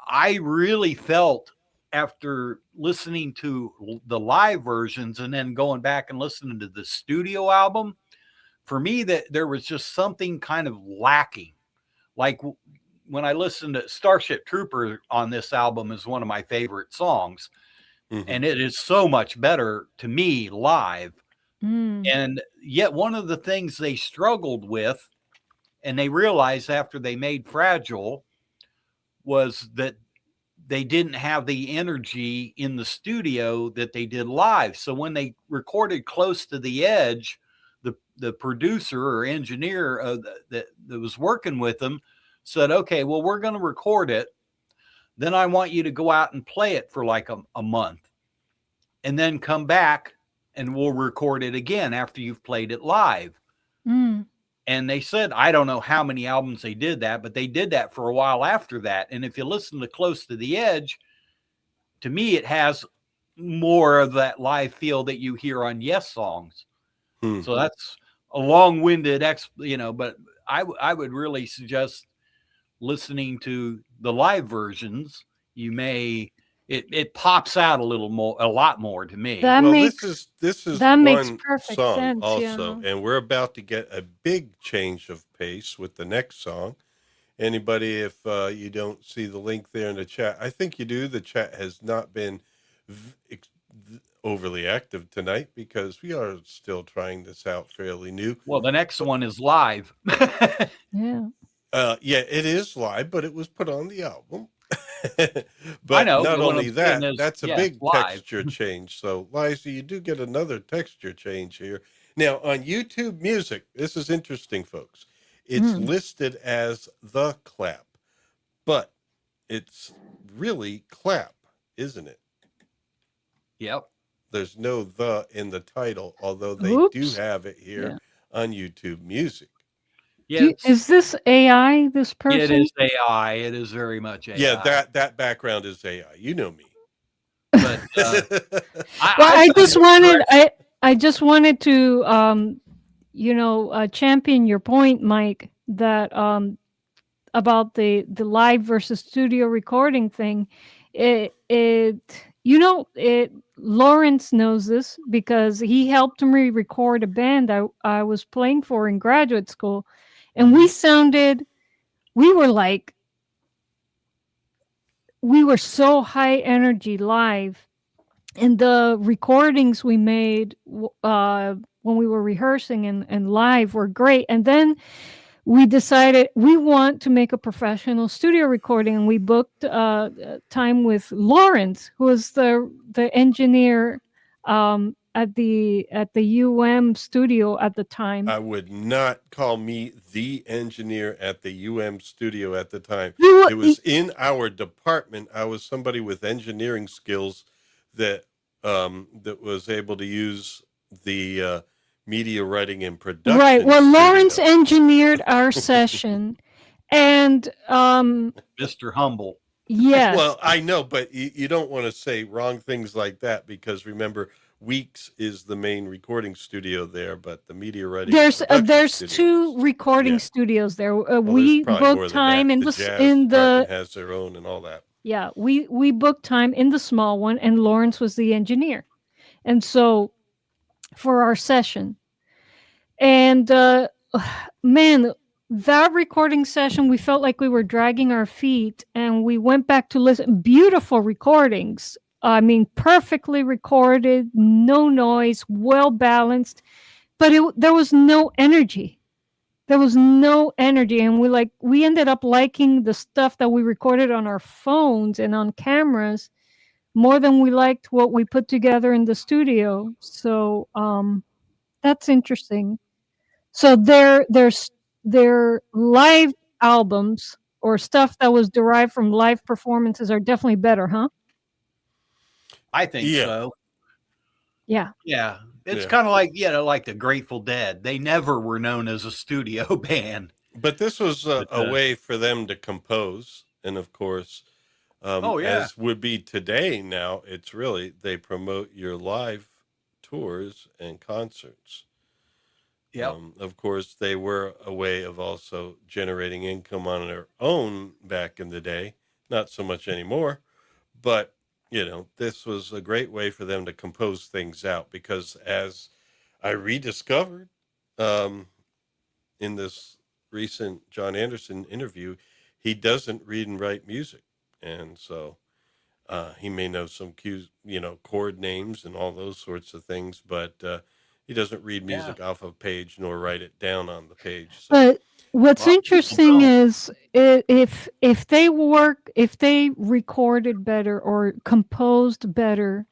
I really felt after listening to the live versions and then going back and listening to the studio album, for me, that there was just something kind of lacking. Like when I listened to Starship Trooper on this album is one of my favorite songs. And it is so much better to me live. And yet one of the things they struggled with, and they realized after they made Fragile, was that they didn't have the energy in the studio that they did live. So when they recorded Close to the Edge, the producer or engineer that was working with them said, okay, well, we're going to record it. Then I want you to go out and play it for like a month and then come back and we'll record it again after you've played it live. And they said, I don't know how many albums they did that, but they did that for a while after that. And if you listen to Close to the Edge, to me, it has more of that live feel that you hear on Yes songs. Hmm. So that's a long-winded, but I would really suggest listening to the live versions. It pops out a lot more to me. That Well, makes this is that makes one perfect song sense. also, Yeah. and we're about to get a big change of pace with the next song. Anybody, if you don't see the link there in the chat, I think you do. The chat has not been overly active tonight because we are still trying this out, fairly new. Well, the next one is live. Yeah. Yeah, it is live, but it was put on the album. I But know, not but what I'm only saying that, is, that's a yeah, it's big live. texture change. So, Liza, you do get another texture change here. Now, on YouTube Music, this is interesting, folks. It's Mm. listed as the clap, but it's really clap, isn't it? Yep. There's no the in the title, although they do Oops. have it here Yeah. on YouTube Music. Yeah, Is this AI? This it person? is AI. It is very much Yeah, AI. that background is AI. You know me. But Well, I find it I just wanted to champion your point, Mike, that about the live versus studio recording thing. It Lawrence knows this because he helped me record a band I was playing for in graduate school, and we were so high energy live, and the recordings we made when we were rehearsing and live were great. And then we decided we want to make a professional studio recording, and we booked time with Lawrence, who was the engineer at the studio at the time. I would not call me the engineer at the studio at the time. He, It was in our department. I was somebody with engineering skills that that was able to use the media writing and production. Right. Well, studio. Lawrence engineered our session, and Mr. Humble. yes. Well, I know, but you don't want to say wrong things like that because remember, Weeks is the main recording studio there, but the media writing There's studio two is, recording yeah. studios there. Well, We there's probably more booked than time that. in The the jazz in department the has their own and all that. yeah. We booked time in the small one, and Lawrence was the engineer, and so for our session, and man, that recording session, we felt like we were dragging our feet, and we went back to listen. Beautiful recordings. I mean, perfectly recorded, no noise, well balanced, but there was no energy. There was no energy, and we ended up liking the stuff that we recorded on our phones and on cameras more than we liked what we put together in the studio. So that's interesting. So their live albums or stuff that was derived from live performances are definitely better, huh? I think Yeah. so. Yeah. Yeah. It's Yeah. kind of like, like the Grateful Dead. They never were known as a studio band. But this was a way for them to compose, and of course, as would be today now, it's really they promote your live tours and concerts. Yep. Of course, they were a way of also generating income on their own back in the day. Not so much anymore, but this was a great way for them to compose things out because, as I rediscovered in this recent Jon Anderson interview, he doesn't read and write music, and so he may know some cues, chord names and all those sorts of things, but he doesn't read music off a page nor write it down on the page. So. But what's interesting is if they recorded better or composed better,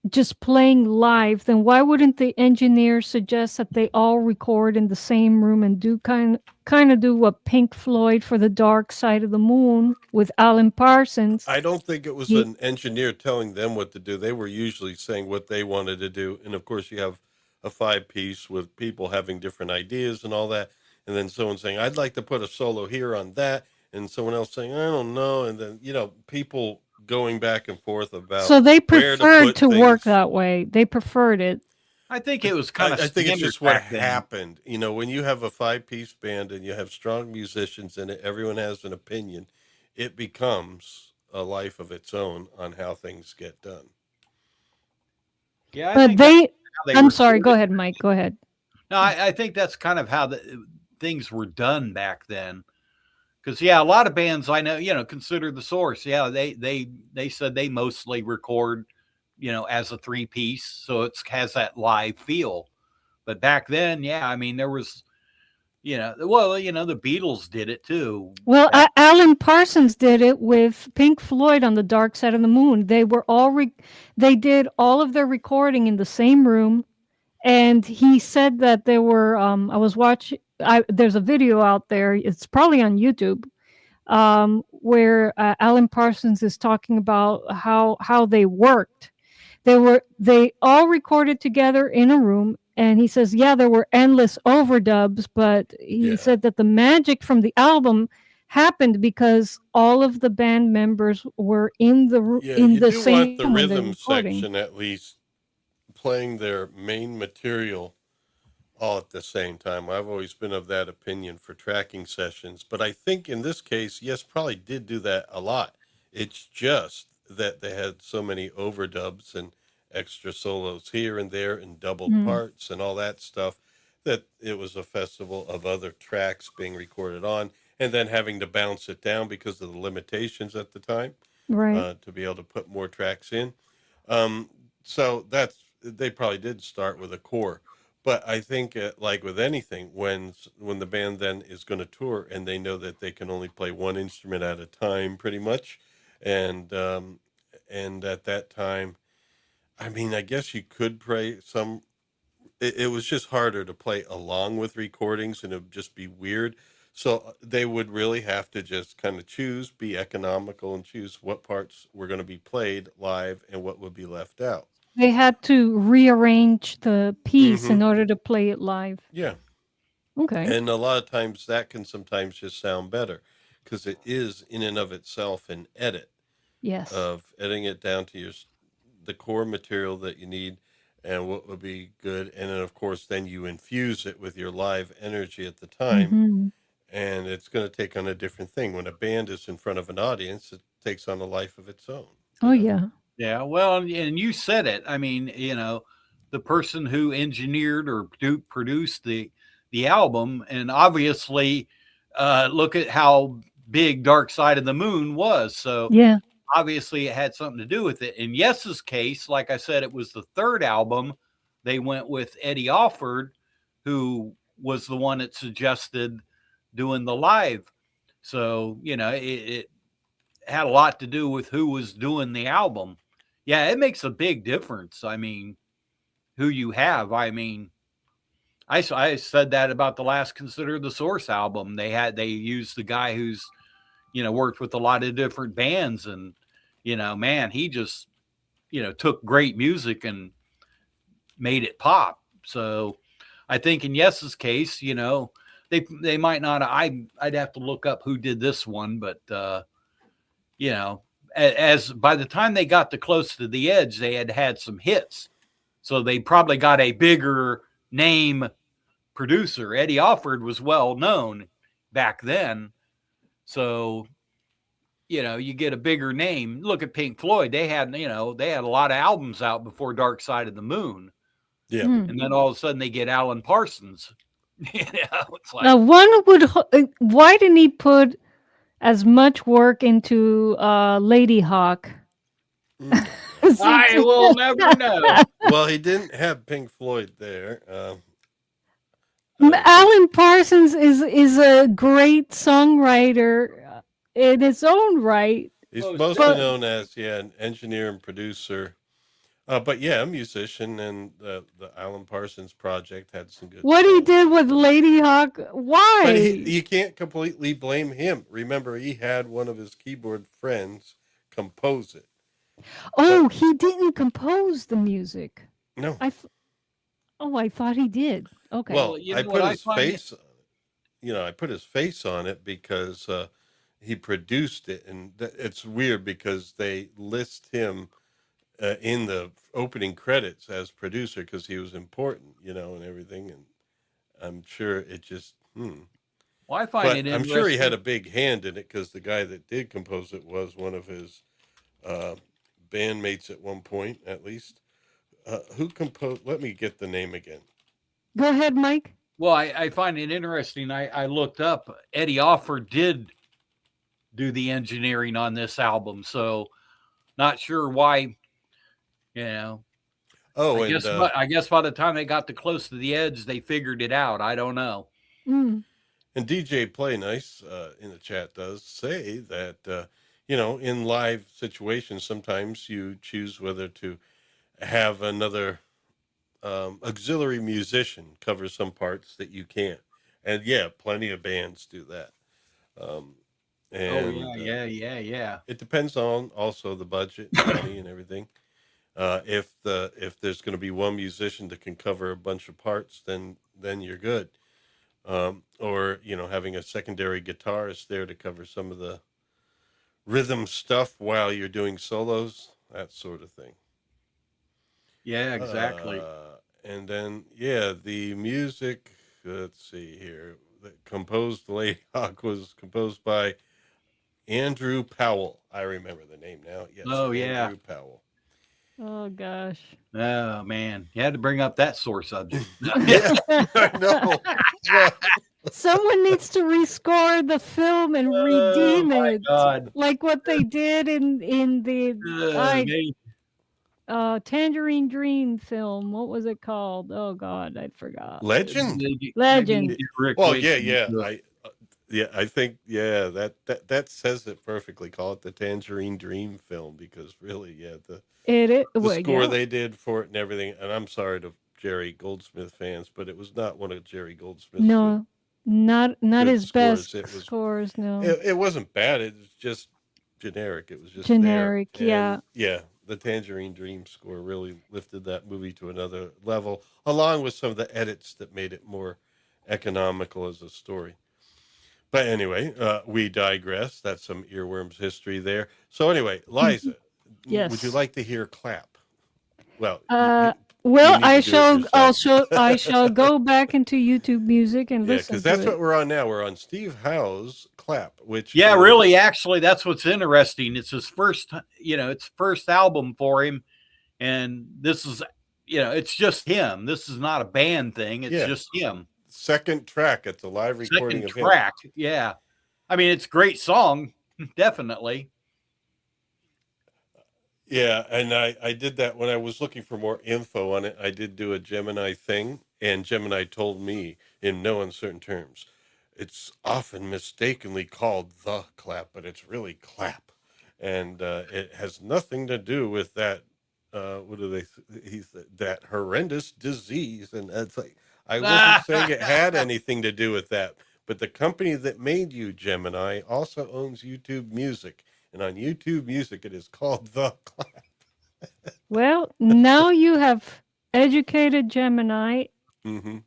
just playing live, then why wouldn't the engineer suggest that they all record in the same room and do kind of do what Pink Floyd for the Dark Side of the Moon with Alan Parsons? I don't think it was an engineer telling them what to do. They were usually saying what they wanted to do. And of course you have a 5-piece with people having different ideas and all that. And then someone saying, I'd like to put a solo here on that. And someone else saying, I don't know. And then, people going back and forth about So they where to preferred put to work things. that way. They preferred it. I think it was kind of I think it's standard just what back then. happened. You know, when you have a 5-piece band and you have strong musicians in it, everyone has an opinion. It becomes a life of its own on how things get done. Yeah, I But think that's how they I'm sorry. Go recorded. ahead, Mike. Go ahead. No, I think that's kind of how things were done back then. Because yeah, a lot of bands I know, consider the Source. Yeah, they said they mostly record, as a 3-piece, so it has that live feel. But back then, yeah, I mean there was, the Beatles did it too. Well, Back, Alan Parsons did it with Pink Floyd on the Dark Side of the Moon. They were they did all of their recording in the same room, and he said that there were. I was watching. There's a video out there. It's probably on YouTube, where Alan Parsons is talking about how they worked. They all recorded together in a room, and he says, yeah, there were endless overdubs, but he Yeah. said that the magic from the album happened because all of the band members were in Yeah, in you the do want same the room when they're rhythm recording. section at least playing their main material all at the same time. I've always been of that opinion for tracking sessions, but I think in this case, yes, probably did do that a lot. It's just that they had so many overdubs and extra solos here and there and doubled Mm, parts and all that stuff that it was a festival of other tracks being recorded on and then having to bounce it down because of the limitations at the time right. to be able to put more tracks in. Um, so they probably did start with a core, but I think like with anything, when the band then is going to tour and they know that they can only play one instrument at a time, pretty much, and at that time, I mean, I guess you could play some. It was just harder to play along with recordings, and it would just be weird. So they would really have to just kind of be economical, and choose what parts were going to be played live and what would be left out. They had to rearrange the piece Hmm. in order to play it live. Yeah. Okay. And a lot of times that can sometimes just sound better because it is in and of itself an edit Yes. of editing it down to the core material that you need and what would be good. And then, of course, then you infuse it with your live energy at the time. Hmm. And it's going to take on a different thing. When a band is in front of an audience, it takes on a life of its own, Oh yeah. yeah, well, and you said it. I mean, the person who engineered or produced the album, and obviously, look at how big Dark Side of the Moon was. So Yeah. obviously it had something to do with it. In Yes's case, like I said, it was the third album. They went with Eddie Alford, who was the one that suggested doing the live. So, it had a lot to do with who was doing the album. Yeah, it makes a big difference. I mean, who you have. I mean, I said that about the last Consider the Source album. They used the guy who's worked with a lot of different bands, and man, he just took great music and made it pop. So I think in Yes's case, they might not. I'd have to look up who did this one, but you know, as by the time they got to Close to the Edge, they had some hits, so they probably got a bigger name producer. Eddie Alford was well known back then, so you get a bigger name. Look at Pink Floyd. They had a lot of albums out before Dark Side of the Moon. Yeah. Hmm. And then all of a sudden they get Alan Parsons. It's like, Now, why didn't he put as much work into Lady Hawk? Mm. I will never know. Well, he didn't have Pink Floyd there. Alan Parsons is a great songwriter in his own right. He's Most mostly But known as an engineer and producer. But yeah, a musician, and the Alan Parsons Project had some good what he songs. did with Lady Hawk, But why? you can't completely blame him. Remember, he had one of his keyboard friends compose it. Oh, he didn't compose the music. No. I thought he did. Okay. Well, you I know put what I his find face, I put his face on it because, he produced it, and it's weird because they list him in the opening credits as producer because he was important, and everything. And I'm sure it just, Well, I find but it I'm sure he had interesting. a big hand in it because the guy that did compose it was one of his bandmates at one point, at least. Who composed? Let me get the name again. Go ahead, Mike. Well, I find it interesting. I looked up Eddie Offer did do the engineering on this album, so not sure why. You know, Oh, I guess by the time they got to close to the edge, they figured it out. I don't know. Mm. and DJ Play Nice in the chat does say that in live situations sometimes you choose whether to have another auxiliary musician cover some parts that you can't, and yeah, plenty of bands do that. Um, Oh and yeah. It depends on also the budget, money, and everything. If there's going to be one musician that can cover a bunch of parts, then you're good. Or having a secondary guitarist there to cover some of the rhythm stuff while you're doing solos, that sort of thing. Yeah, exactly. And then the music. Let's see here. That composed Lady Hawk was composed by Andrew Powell. I remember the name now. Yes, Oh yeah. Andrew Powell. Oh gosh. Oh man, you had to bring up that sore subject. Yeah, I know. Well, Someone needs to rescore the film and Oh redeem my it, God. like what they did in the Me. Tangerine Dream film. What was it called? Oh God, I forgot. Legend. Maybe Legend. Rick Well, Wakeman yeah. to it. I think that says it perfectly. Call it the Tangerine Dream film because really, the Well, score yeah. they did for it and everything. And I'm sorry to Jerry Goldsmith fans, but it was not one of Jerry Goldsmith's No, not good his scores. best It was scores. No, it wasn't bad. It was just generic. It was just there. generic. And Yeah. the Tangerine Dream score really lifted that movie to another level, along with some of the edits that made it more economical as a story. But anyway, we digress. That's some earworms history there. So anyway, Liza, would you Yes. like to hear clap? Well, Well, need to do it yourself. I shall go back into YouTube Music and Yeah, listen because to that's it. what we're on now. We're on Steve Howe's clap, which Yeah, is, really. Actually, that's what's interesting. It's his first, it's first album for him, and this is, it's just him. This is not a band thing. It's just him. second track. It's a live recording Second of him. track. Yeah, I mean, it's a great song, definitely. Yeah, and I did that when I was looking for more info on it. I did do a Gemini thing, and Gemini told me in no uncertain terms, it's often mistakenly called the clap, but it's really clap, and it has nothing to do with that. What do they? He said that horrendous disease, and it's like I wasn't saying it had anything to do with that, but the company that made you, Gemini, also owns YouTube Music. And on YouTube Music, it is called The Clap. Well, now you have educated Gemini, Mm-hmm.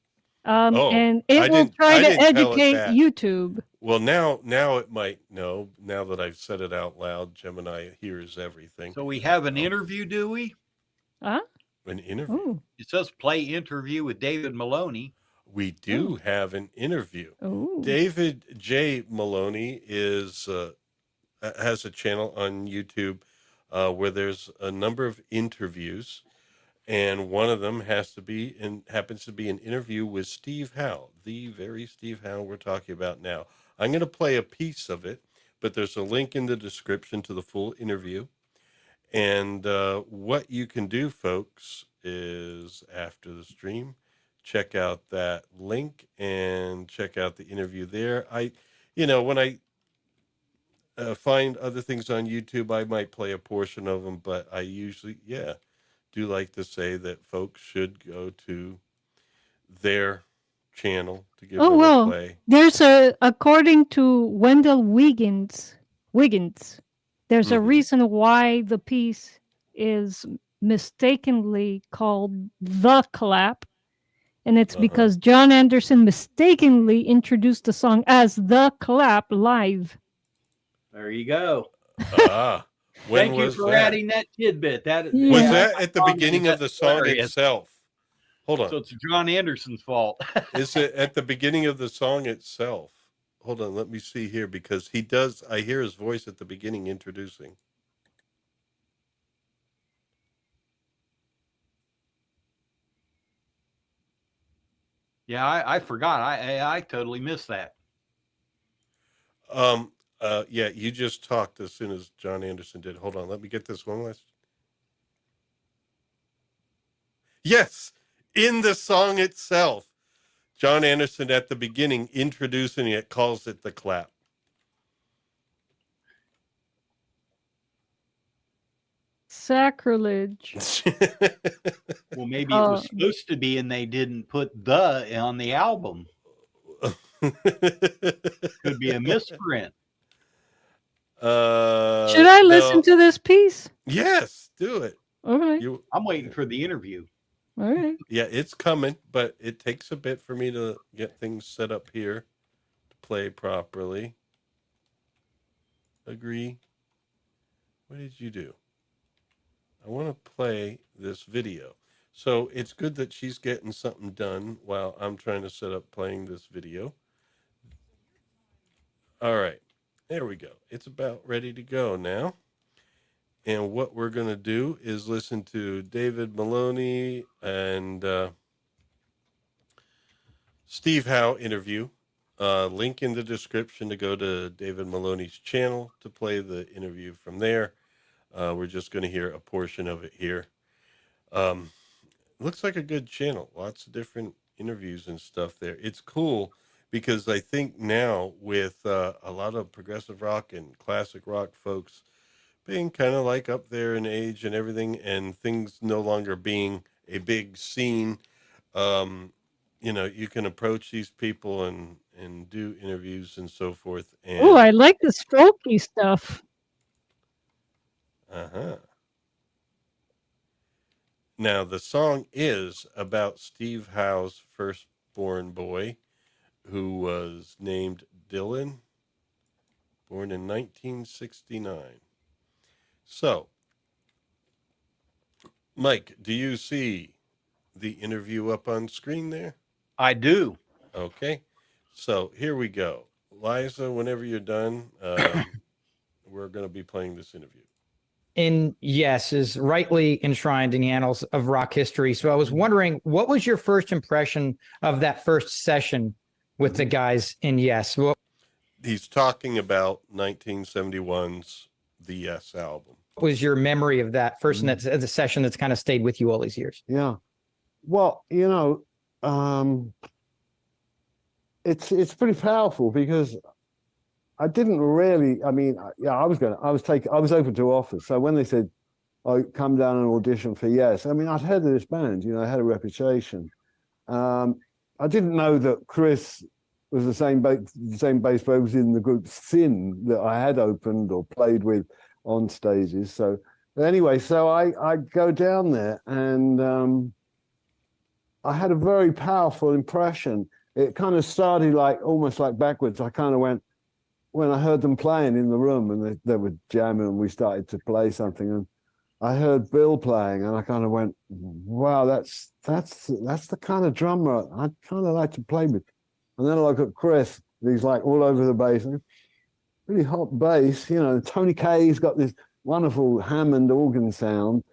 and it will try to educate YouTube. Well, now it might know. Now that I've said it out loud, Gemini hears everything. So we have an interview, do we? Huh? An interview. Ooh. It says play interview with David Maloney. We do have an interview. Ooh. David J. Maloney has a channel on YouTube where there's a number of interviews, and one of them happens to be an interview with Steve Howe, the very Steve Howe we're talking about now. I'm going to play a piece of it, but there's a link in the description to the full interview. And what you can do, folks, is after the stream, check out that link and check out the interview there. When I find other things on YouTube, I might play a portion of them, but I usually, do like to say that folks should go to their channel to give them a play. There's according to Wendell Wiggins, there's a reason why the piece is mistakenly called The Clap, and it's because Jon Anderson mistakenly introduced the song as The Clap live. There you go. When Thank you was for that? adding that tidbit. That Yeah. Was Yeah, that at the I beginning of the that's song hilarious. itself? Hold on. So it's Jon Anderson's fault. Is it at the beginning of the song itself? Hold on, let me see here, because he does. I hear his voice at the beginning introducing. Yeah, I forgot. I totally missed that. Yeah, you just talked as soon as Jon Anderson did. Hold on, let me get this one last. Yes, in the song itself, Jon Anderson at the beginning introducing it calls it the clap. Sacrilege. Well, maybe it was supposed to be, and they didn't put the on the album. Could be a misprint. Should I listen to this piece? Yes, do it. Okay. I'm waiting for the interview. All right. Yeah, it's coming, but it takes a bit for me to get things set up here to play properly. Agree. What did you do? I want to play this video. So it's good that she's getting something done while I'm trying to set up playing this video. All right, there we go. It's about ready to go now. And what we're going to do is listen to David Maloney and Steve Howe interview. Link in the description to go to David Maloney's channel to play the interview from there. We're just going to hear a portion of it here. Looks like a good channel. Lots of different interviews and stuff there. It's cool because I think now with a lot of progressive rock and classic rock folks being kind of like up there in age and everything, and things no longer being a big scene, you can approach these people and do interviews and so forth. And oh, I like this folky stuff. Now, the song is about Steve Howe's firstborn boy, who was named Dylan, born in 1969. So, Mike, do you see the interview up on screen there? I do. Okay. So here we go. Liza, whenever you're done, we're going to be playing this interview. In Yes is rightly enshrined in the annals of rock history. So I was wondering, what was your first impression of that first session with the guys in Yes? What He's talking about 1971's The Yes album. was your memory of that first and that's the session that's kind of stayed with you all these years? Yeah. Well, it's pretty powerful because I didn't really, I was open to offers. So when they said, oh, come down and audition for Yes, I'd heard of this band, I had a reputation. I didn't know that Chris was the same bass player was in the group Sin that I had opened or played with on stages. So anyway, I go down there and I had a very powerful impression. It kind of started almost like backwards. I kind of went, when I heard them playing in the room and they were jamming and we started to play something and I heard Bill playing and I kind of went, wow, that's the kind of drummer I'd kind of like to play with. And then I look at Chris, he's like all over the bass, really hot bass, Tony Kaye's got this wonderful Hammond organ sound.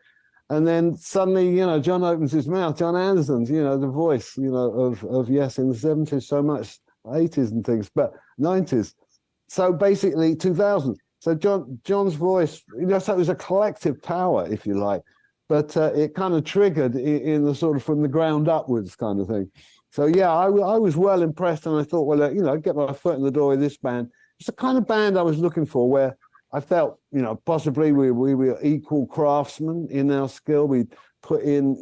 And then suddenly, John opens his mouth, Jon Anderson's, the voice, of Yes in the 70s so much, 80s and things, but 90s. So basically 2000. So John's voice, so it was a collective power, if you like, but it kind of triggered in the sort of from the ground upwards kind of thing. So yeah, I was well impressed and I thought, well, get my foot in the door with this band. It's the kind of band I was looking for where I felt, possibly we were equal craftsmen in our skill. We'd put in,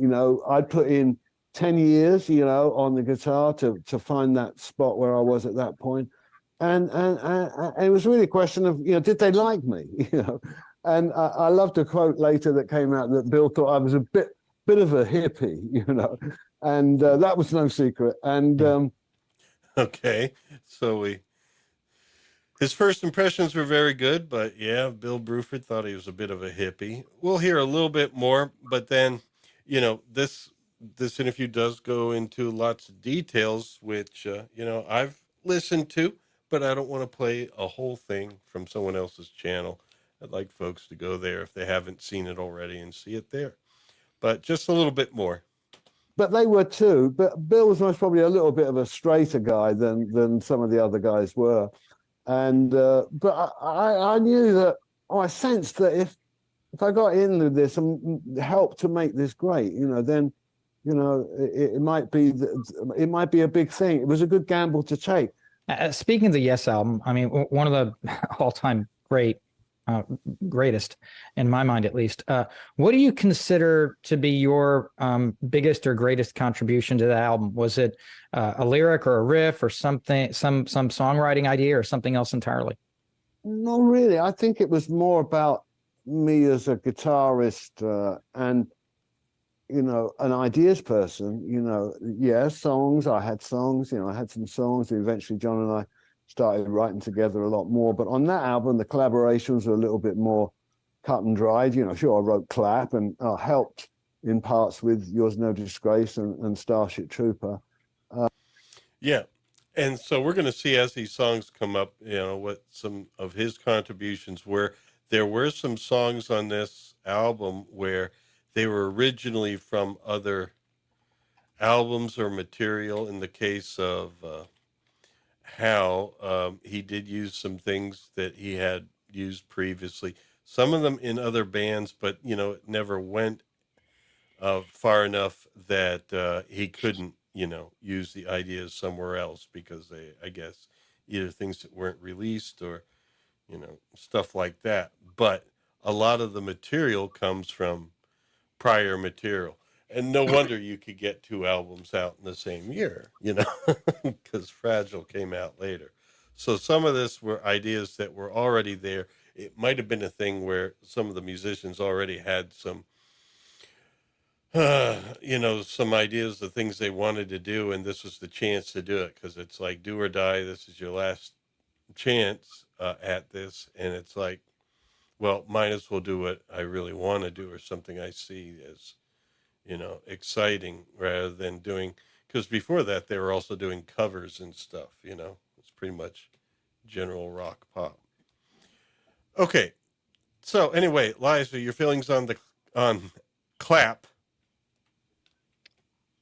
I'd put in 10 years, on the guitar to find that spot where I was at that point. And it was really a question of, did they like me? And I loved a quote later that came out that Bill thought I was a bit of a hippie, and that was no secret. And okay, so His first impressions were very good, but yeah, Bill Bruford thought he was a bit of a hippie. We'll hear a little bit more, but then, this interview does go into lots of details, which I've listened to, but I don't want to play a whole thing from someone else's channel. I'd like folks to go there if they haven't seen it already and see it there. But just a little bit more. But they were too. But Bill was most probably a little bit of a straighter guy than some of the other guys were. And but I knew that, I sensed that if I got into this and helped to make this great, then it might be a big thing. It was a good gamble to take. Speaking of the Yes album, I mean, one of the all-time greatest, in my mind at least. What do you consider to be your biggest or greatest contribution to the album? Was it a lyric or a riff or something, some songwriting idea, or something else entirely? Not really. I think it was more about me as a guitarist and an ideas person. Songs. I had songs. I had some songs. And eventually, John and I started writing together a lot more. But on that album, the collaborations were a little bit more cut and dried. Sure, I wrote Clap and helped in parts with Yours No Disgrace and Starship Trooper. Yeah. And so we're going to see as these songs come up, what some of his contributions were. There were some songs on this album where they were originally from other albums or material. In the case of Howe, he did use some things that he had used previously. Some of them in other bands, but, it never went far enough that he couldn't, use the ideas somewhere else because they, I guess, either things that weren't released or, stuff like that. But a lot of the material comes from prior material. And no wonder you could get 2 albums out in the same year, because Fragile came out later. So some of this were ideas that were already there. It might have been a thing where some of the musicians already had some some ideas of things they wanted to do, and this was the chance to do it, because it's like do or die. This is your last chance at this, and it's like, well, might as well do what I really want to do, or something I see as exciting, rather than doing, because before that they were also doing covers and stuff. It's pretty much general rock pop. Okay, so anyway, Liza, your feelings on Clap.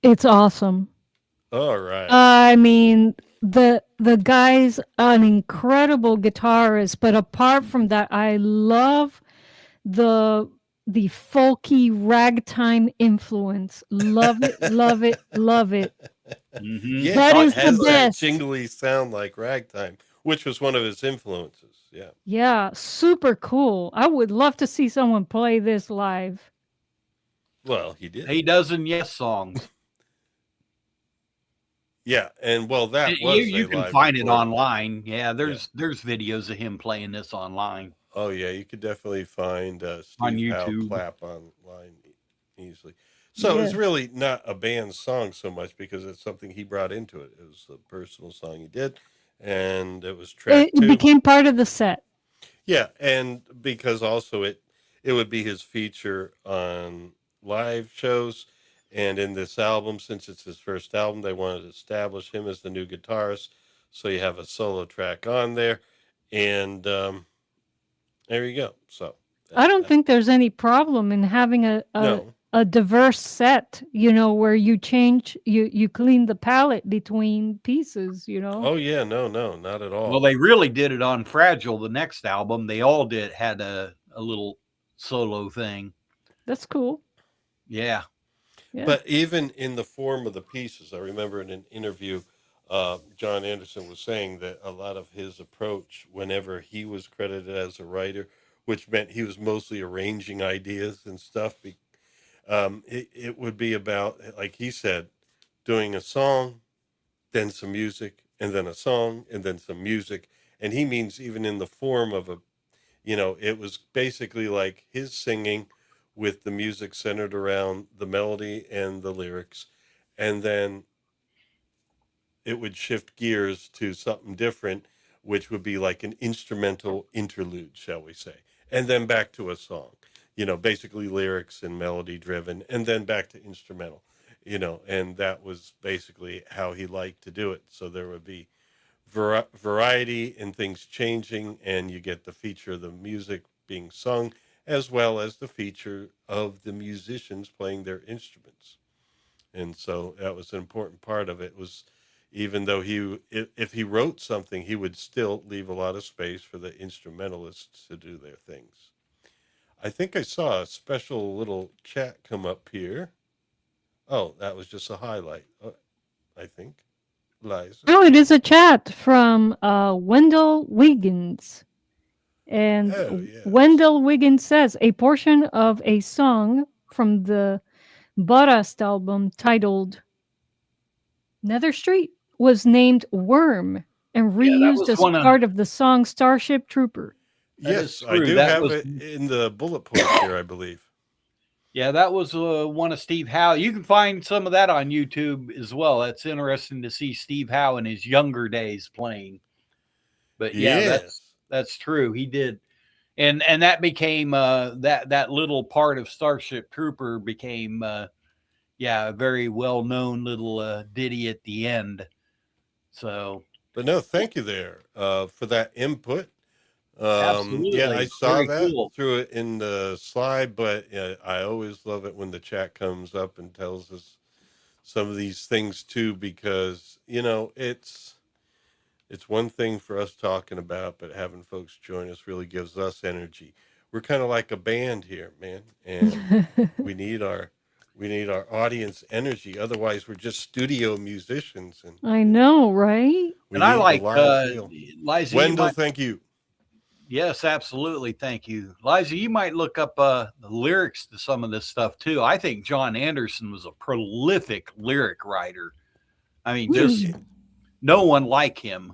It's awesome. All right. I mean, the guy's an incredible guitarist, but apart from that, I love the folky ragtime influence. Love it, love it, love it. Mm-hmm. Yeah, That it is the has that best. jingly sound like ragtime, which was one of his influences. Yeah. Yeah, super cool. I would love to see someone play this live. Well, he did. He does in Yes songs. Yeah, and well, that You, was you a can live find it recording. online. Yeah, there's videos of him playing this online. Oh yeah, you could definitely find On Steve Howe YouTube. Clap online easily. So it's Yes. really not a band song so much, because it's something he brought into it. It was a personal song he did, and it was track It 2. became part of the set. Yeah, and because also it would be his feature on live shows, and in this album, since it's his first album, they wanted to establish him as the new guitarist, so you have a solo track on there, and there you go. So I don't think there's any problem in having no. a diverse set, where you change, you clean the palette between pieces, Oh yeah, no, not at all. Well, they really did it on Fragile, the next album. They all had a little solo thing. That's cool. Yeah. Yeah. But even in the form of the pieces, I remember in an interview, Jon Anderson was saying that a lot of his approach, whenever he was credited as a writer, which meant he was mostly arranging ideas and stuff, it would be about, like he said, doing a song, then some music, and then a song, and then some music. And he means even in the form of it was basically like his singing with the music centered around the melody and the lyrics. And then it would shift gears to something different which would be like an instrumental interlude, shall we say, and then back to a song, basically lyrics and melody driven, and then back to instrumental, and that was basically how he liked to do it. So there would be variety and things changing, and you get the feature of the music being sung as well as the feature of the musicians playing their instruments. And so that was an important part of it. Was even though if he wrote something, he would still leave a lot of space for the instrumentalists to do their things. I think I saw a special little chat come up here. Oh, that was just a highlight, I think. Liza. Oh, it is a chat from Wendell Wiggins. And Yes. Wendell Wiggins says a portion of a song from the Borast album titled Nether Street was named Worm and reused as part of the song Starship Trooper. Yes, I do have it in the bullet points here, I believe. Yeah, that was one of Steve Howe. You can find some of that on YouTube as well. It's interesting to see Steve Howe in his younger days playing. But yeah, that's true. He did. And that became that little part of Starship Trooper became a very well-known little ditty at the end. So, but no, thank you there for that input. Absolutely. Yeah, I saw Very that, cool. threw it in the slide, but I always love it when the chat comes up and tells us some of these things too, because it's one thing for us talking about, but having folks join us really gives us energy. We're kind of like a band here, man, and we need our audience energy. Otherwise, we're just studio musicians. And I know, right? And I like Liza. Wendell, thank you. Yes, absolutely. Thank you. Liza, you might look up the lyrics to some of this stuff too. I think Jon Anderson was a prolific lyric writer. I mean, just no one like him,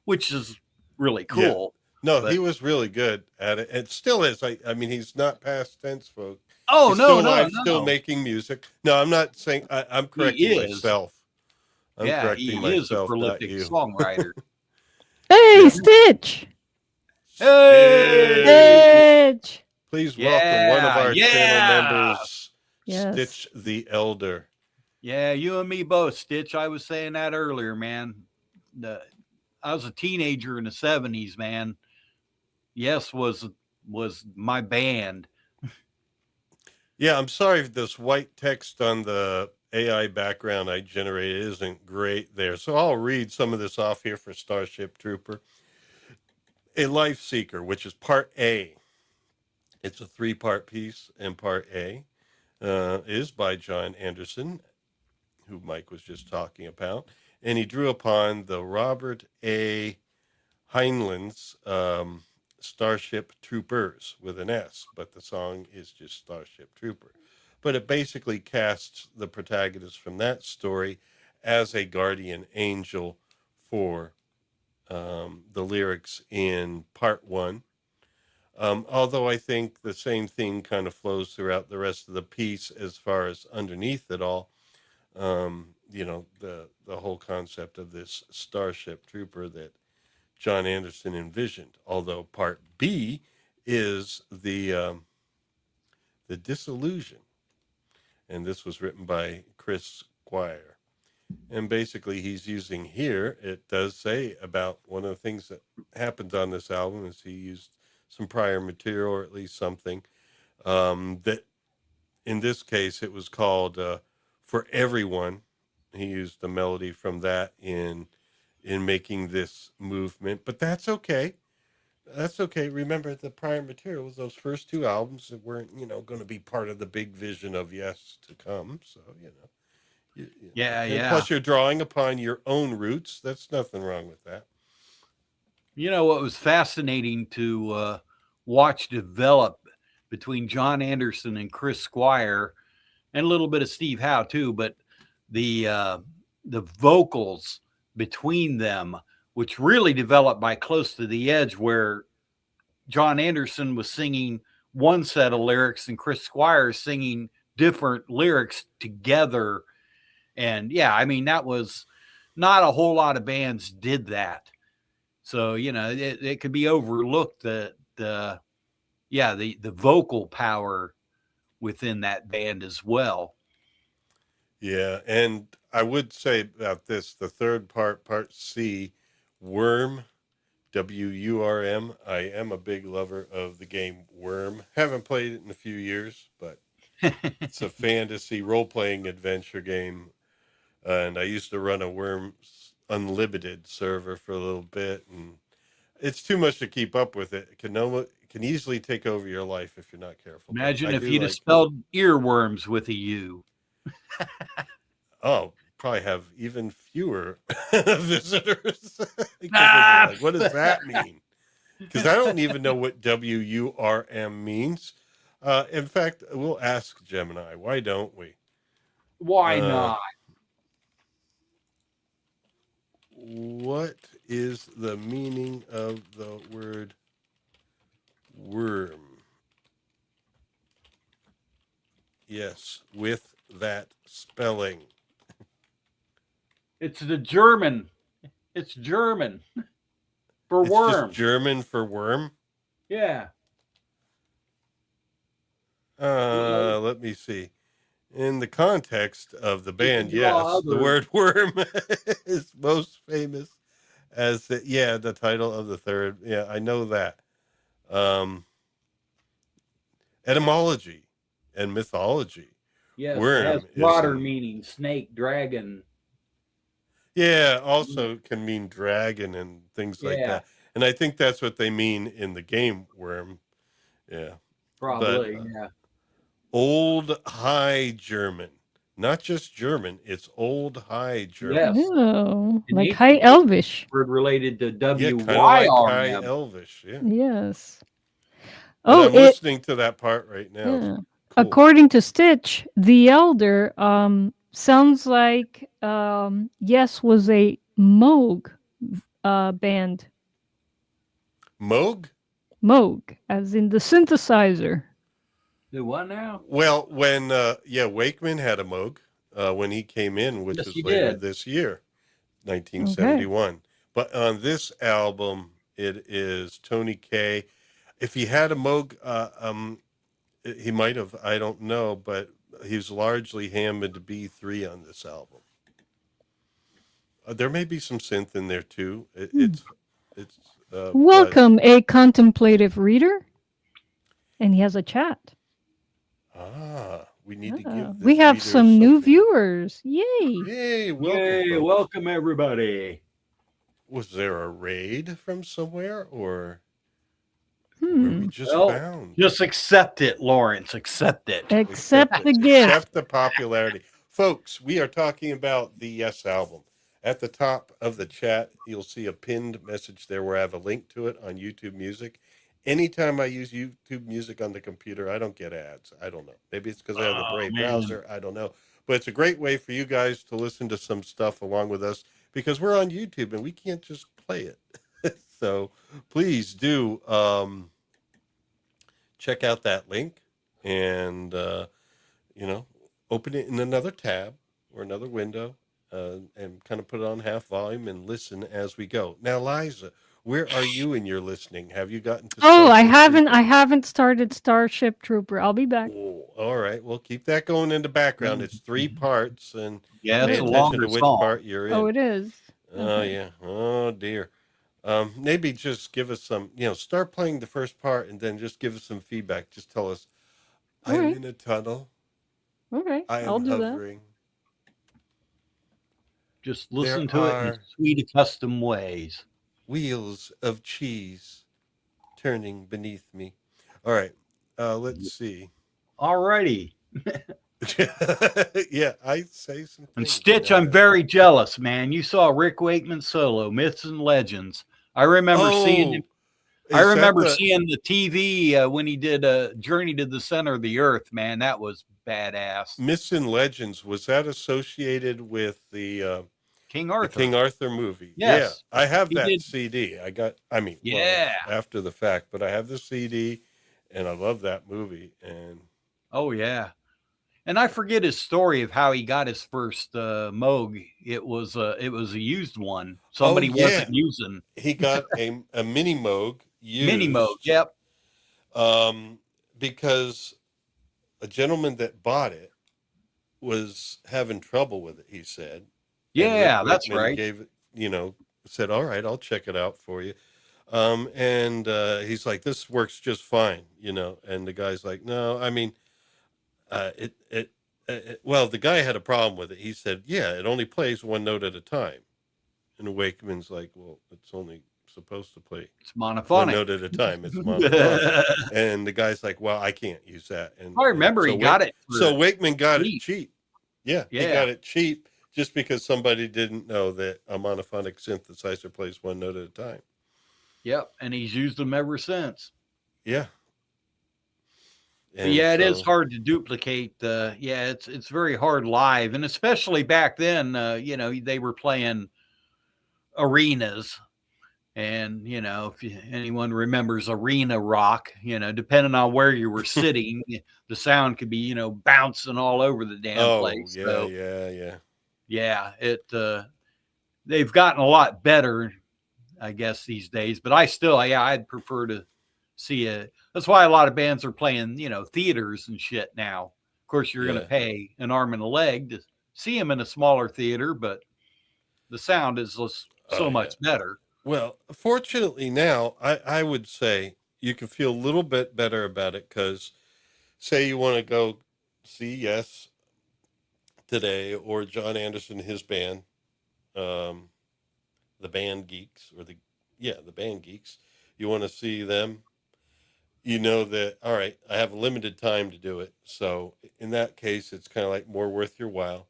which is really cool. Yeah. No, he was really good at it. It still is. I mean, he's not past tense, folks. Oh, he's no, still alive, no. Still making music. No, I'm not saying, I'm correcting myself. I'm correcting myself. He is a prolific songwriter. Hey, Stitch! Hey! Stitch! Please welcome one of our channel members, Stitch the Elder. Yeah, you and me both, Stitch. I was saying that earlier, man. I was a teenager in the 70s, man. Yes was my band. Yeah, I'm sorry if this white text on the AI background I generated isn't great there. So I'll read some of this off here for Starship Trooper. A Life Seeker, which is part A. It's a 3-part piece, and part A is by Jon Anderson, who Mike was just talking about. And he drew upon the Robert A. Heinlein's Starship Troopers with an S, but the song is just Starship Trooper. But it basically casts the protagonist from that story as a guardian angel for the lyrics in part 1. Although I think the same thing kind of flows throughout the rest of the piece as far as underneath it all. The whole concept of this Starship Trooper that Jon Anderson envisioned. Although part B is the Disillusion, and this was written by Squire. And basically, he's using here. It does say about one of the things that happens on this album is he used some prior material, or at least something that, in this case, it was called "For Everyone." He used the melody from that in making this movement, but that's okay. That's okay. Remember, the prior material was those first 2 albums that weren't, going to be part of the big vision of Yes to come. So, Yeah. Plus, you're drawing upon your own roots. That's nothing wrong with that. You know what was fascinating to watch develop between Jon Anderson and Squire, and a little bit of Steve Howe too, but the vocals between them, which really developed by Close to the Edge, where Jon Anderson was singing one set of lyrics and Squire singing different lyrics together. And yeah, I mean, that was not a whole lot of bands did that. So, it could be overlooked that the vocal power within that band as well. Yeah, and I would say about this, the third part C, Worm, WURM. I am a big lover of the game Worm. Haven't played it in a few years, but it's a fantasy role-playing adventure game. And I used to run a Worms Unlimited server for a little bit, and it's too much to keep up with it. It can easily take over your life if you're not careful. But Imagine I if do you'd have like, spelled earworms with a U. oh, probably have even fewer visitors. Like, what does that mean? Because I don't even know what WURM means. In fact, we'll ask Gemini. Why don't we? Why not? What is the meaning of the word worm? Yes, with that spelling. It's the German. It's German for It's worm. just German for worm. Yeah. Let me see. In the context of the band, can draw yes, the other- word worm is most famous as the title of the third. Yeah, I know that. Etymology and mythology. Yes, Worm it has is broader meaning. Snake, dragon. Yeah, also can mean dragon and things like Yeah. that. And I think that's what they mean in the game Worm. Yeah. Probably, But yeah. Old High German. Not just German, it's Old High German. Yes. Oh, In like ancient High Elvish. Word related to Yeah, kind of like High WYRM. Elvish. Yeah. Yes. But Oh, I'm listening to that part right now. It's yeah. cool. According to Stitch, the Elder sounds like Yes was a Moog band. Moog? Moog, as in the synthesizer. The what now? Well, when Wakeman had a Moog when he came in, which Yes, was he later did. this year, 1971. But on this album, it is Tony Kaye. If he had a Moog, he might have. I don't know, but he's largely Hammond B3 on this album. There may be some synth in there too. It's. Welcome, a contemplative reader. And he has a chat. We need to give. We have reader some new something. viewers. Yay! Yay! Welcome, Yay, folks. welcome everybody. Was there a raid from somewhere, or were Hmm. we just found? Just accept it, Lawrence. Accept it. Accept the gift. Accept the popularity. Folks, we are talking about the Yes album. At the top of the chat, you'll see a pinned message there where I have a link to it on YouTube Music. Anytime I use YouTube Music on the computer, I don't get ads. I don't know. Maybe it's because I have the Brave browser. I don't know. But it's a great way for you guys to listen to some stuff along with us because we're on YouTube and we can't just play it. So please do check out that link and, open it in another tab or another window and kind of put it on half volume and listen as we go. Now, Liza, where are you in your listening? Have you gotten to I Starship haven't. Trooper? I haven't started Starship Trooper. I'll be back. Oh, all right. Well, keep that going in the background. It's 3 parts, and Yeah, pay it's a attention longer to which song. part you're in. Oh, it is. Oh, Okay. yeah. Oh, dear. Maybe just give us some, start playing the first part and then just give us some feedback. Just tell us, All I'm right. in a tunnel. Okay, I I'll am do hovering. Just listen There to it in are- sweet, custom ways. Wheels of cheese turning beneath me. All right. Let's see. Alrighty. Yeah, I say some And things. Stitch, I'm very jealous, man. You saw Rick Wakeman solo, Myths and Legends. I remember seeing him. I remember seeing the TV when he did Journey to the Center of the Earth, man. That was badass. Myths and Legends. Was that associated with the King Arthur. The King Arthur movie? Yes. Yeah, I have He that did. CD. After the fact, but I have the CD, and I love that movie. And Oh yeah. And I forget his story of how he got his first Moog. It was a used one. Oh Somebody yeah, wasn't using he got a mini Moog mini Moog. used, Yep. um, because a gentleman that bought it was having trouble with it. He said, and Rick Yeah, that's Wakeman right. gave it, said, "All right, I'll check it out for you." And he's like, "This works just fine," And the guy's like, "No, I mean, well, the guy had a problem with it. He said, "Yeah, it only plays one note at a time." And Wakeman's like, "Well, it's only supposed to play It's one monophonic. note at a time. It's monophonic." And the guy's like, "Well, I can't use that." And I remember he got it so for Wakeman got it cheap. cheap. Yeah, he Yeah. got it cheap just because somebody didn't know that a monophonic synthesizer plays one note at a time. Yep, and he's used them ever since. Yeah. But yeah, it is hard to duplicate. Yeah, it's very hard live, and especially back then. They were playing arenas, and if anyone remembers arena rock, depending on where you were sitting, the sound could be bouncing all over the damn place. Yeah, So, yeah. They've gotten a lot better, I guess, these days. But I'd prefer to see it. That's why a lot of bands are playing, theaters and shit now. Of course, you're going to pay an arm and a leg to see them in a smaller theater, but the sound is just so much better. Well, fortunately now, I would say you can feel a little bit better about it because, say you want to go see Yes today or Jon Anderson, his band, the Band Geeks, the Band Geeks. You want to see them, you know that, all right, I have a limited time to do it. So in that case, it's kind of like more worth your while.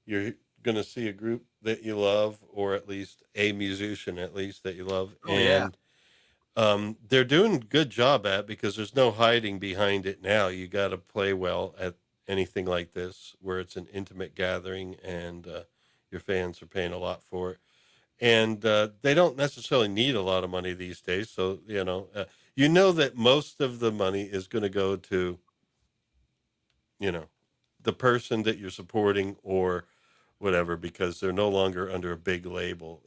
You're going to see a group that you love, or at least a musician, at least that you love. Oh, yeah. And they're doing a good job at it because there's no hiding behind it now. You got to play well at anything like this, where it's an intimate gathering and your fans are paying a lot for it. And they don't necessarily need a lot of money these days. So, that most of the money is going to go to, the person that you're supporting or whatever, because they're no longer under a big label.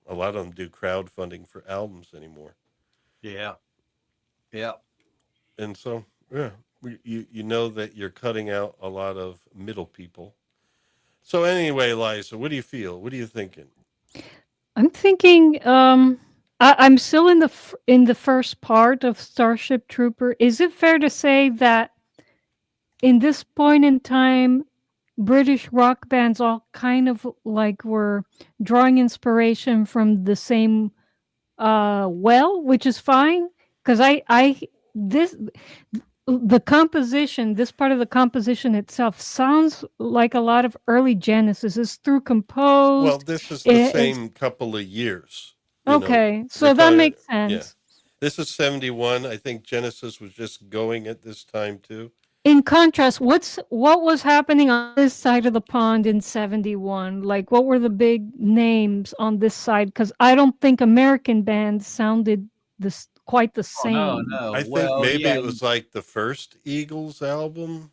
A lot of them do crowdfunding for albums anymore. Yeah. And so, yeah, you know that you're cutting out a lot of middle people. So anyway, Liza, what do you feel? What are you thinking? I'm thinking. I'm still in the first part of Starship Trooper. Is it fair to say that in this point in time, British rock bands all kind of like were drawing inspiration from the same well, which is fine, because the composition, this part of the composition itself sounds like a lot of early Genesis. It's through composed. Well, this is the same couple of years. Okay, so that makes sense. Yeah. This is 71. I think Genesis was just going at this time too. In contrast, what was happening on this side of the pond in 71? Like, what were the big names on this side? Because I don't think American bands sounded quite the same. Oh, no. I think maybe it was like the first Eagles album.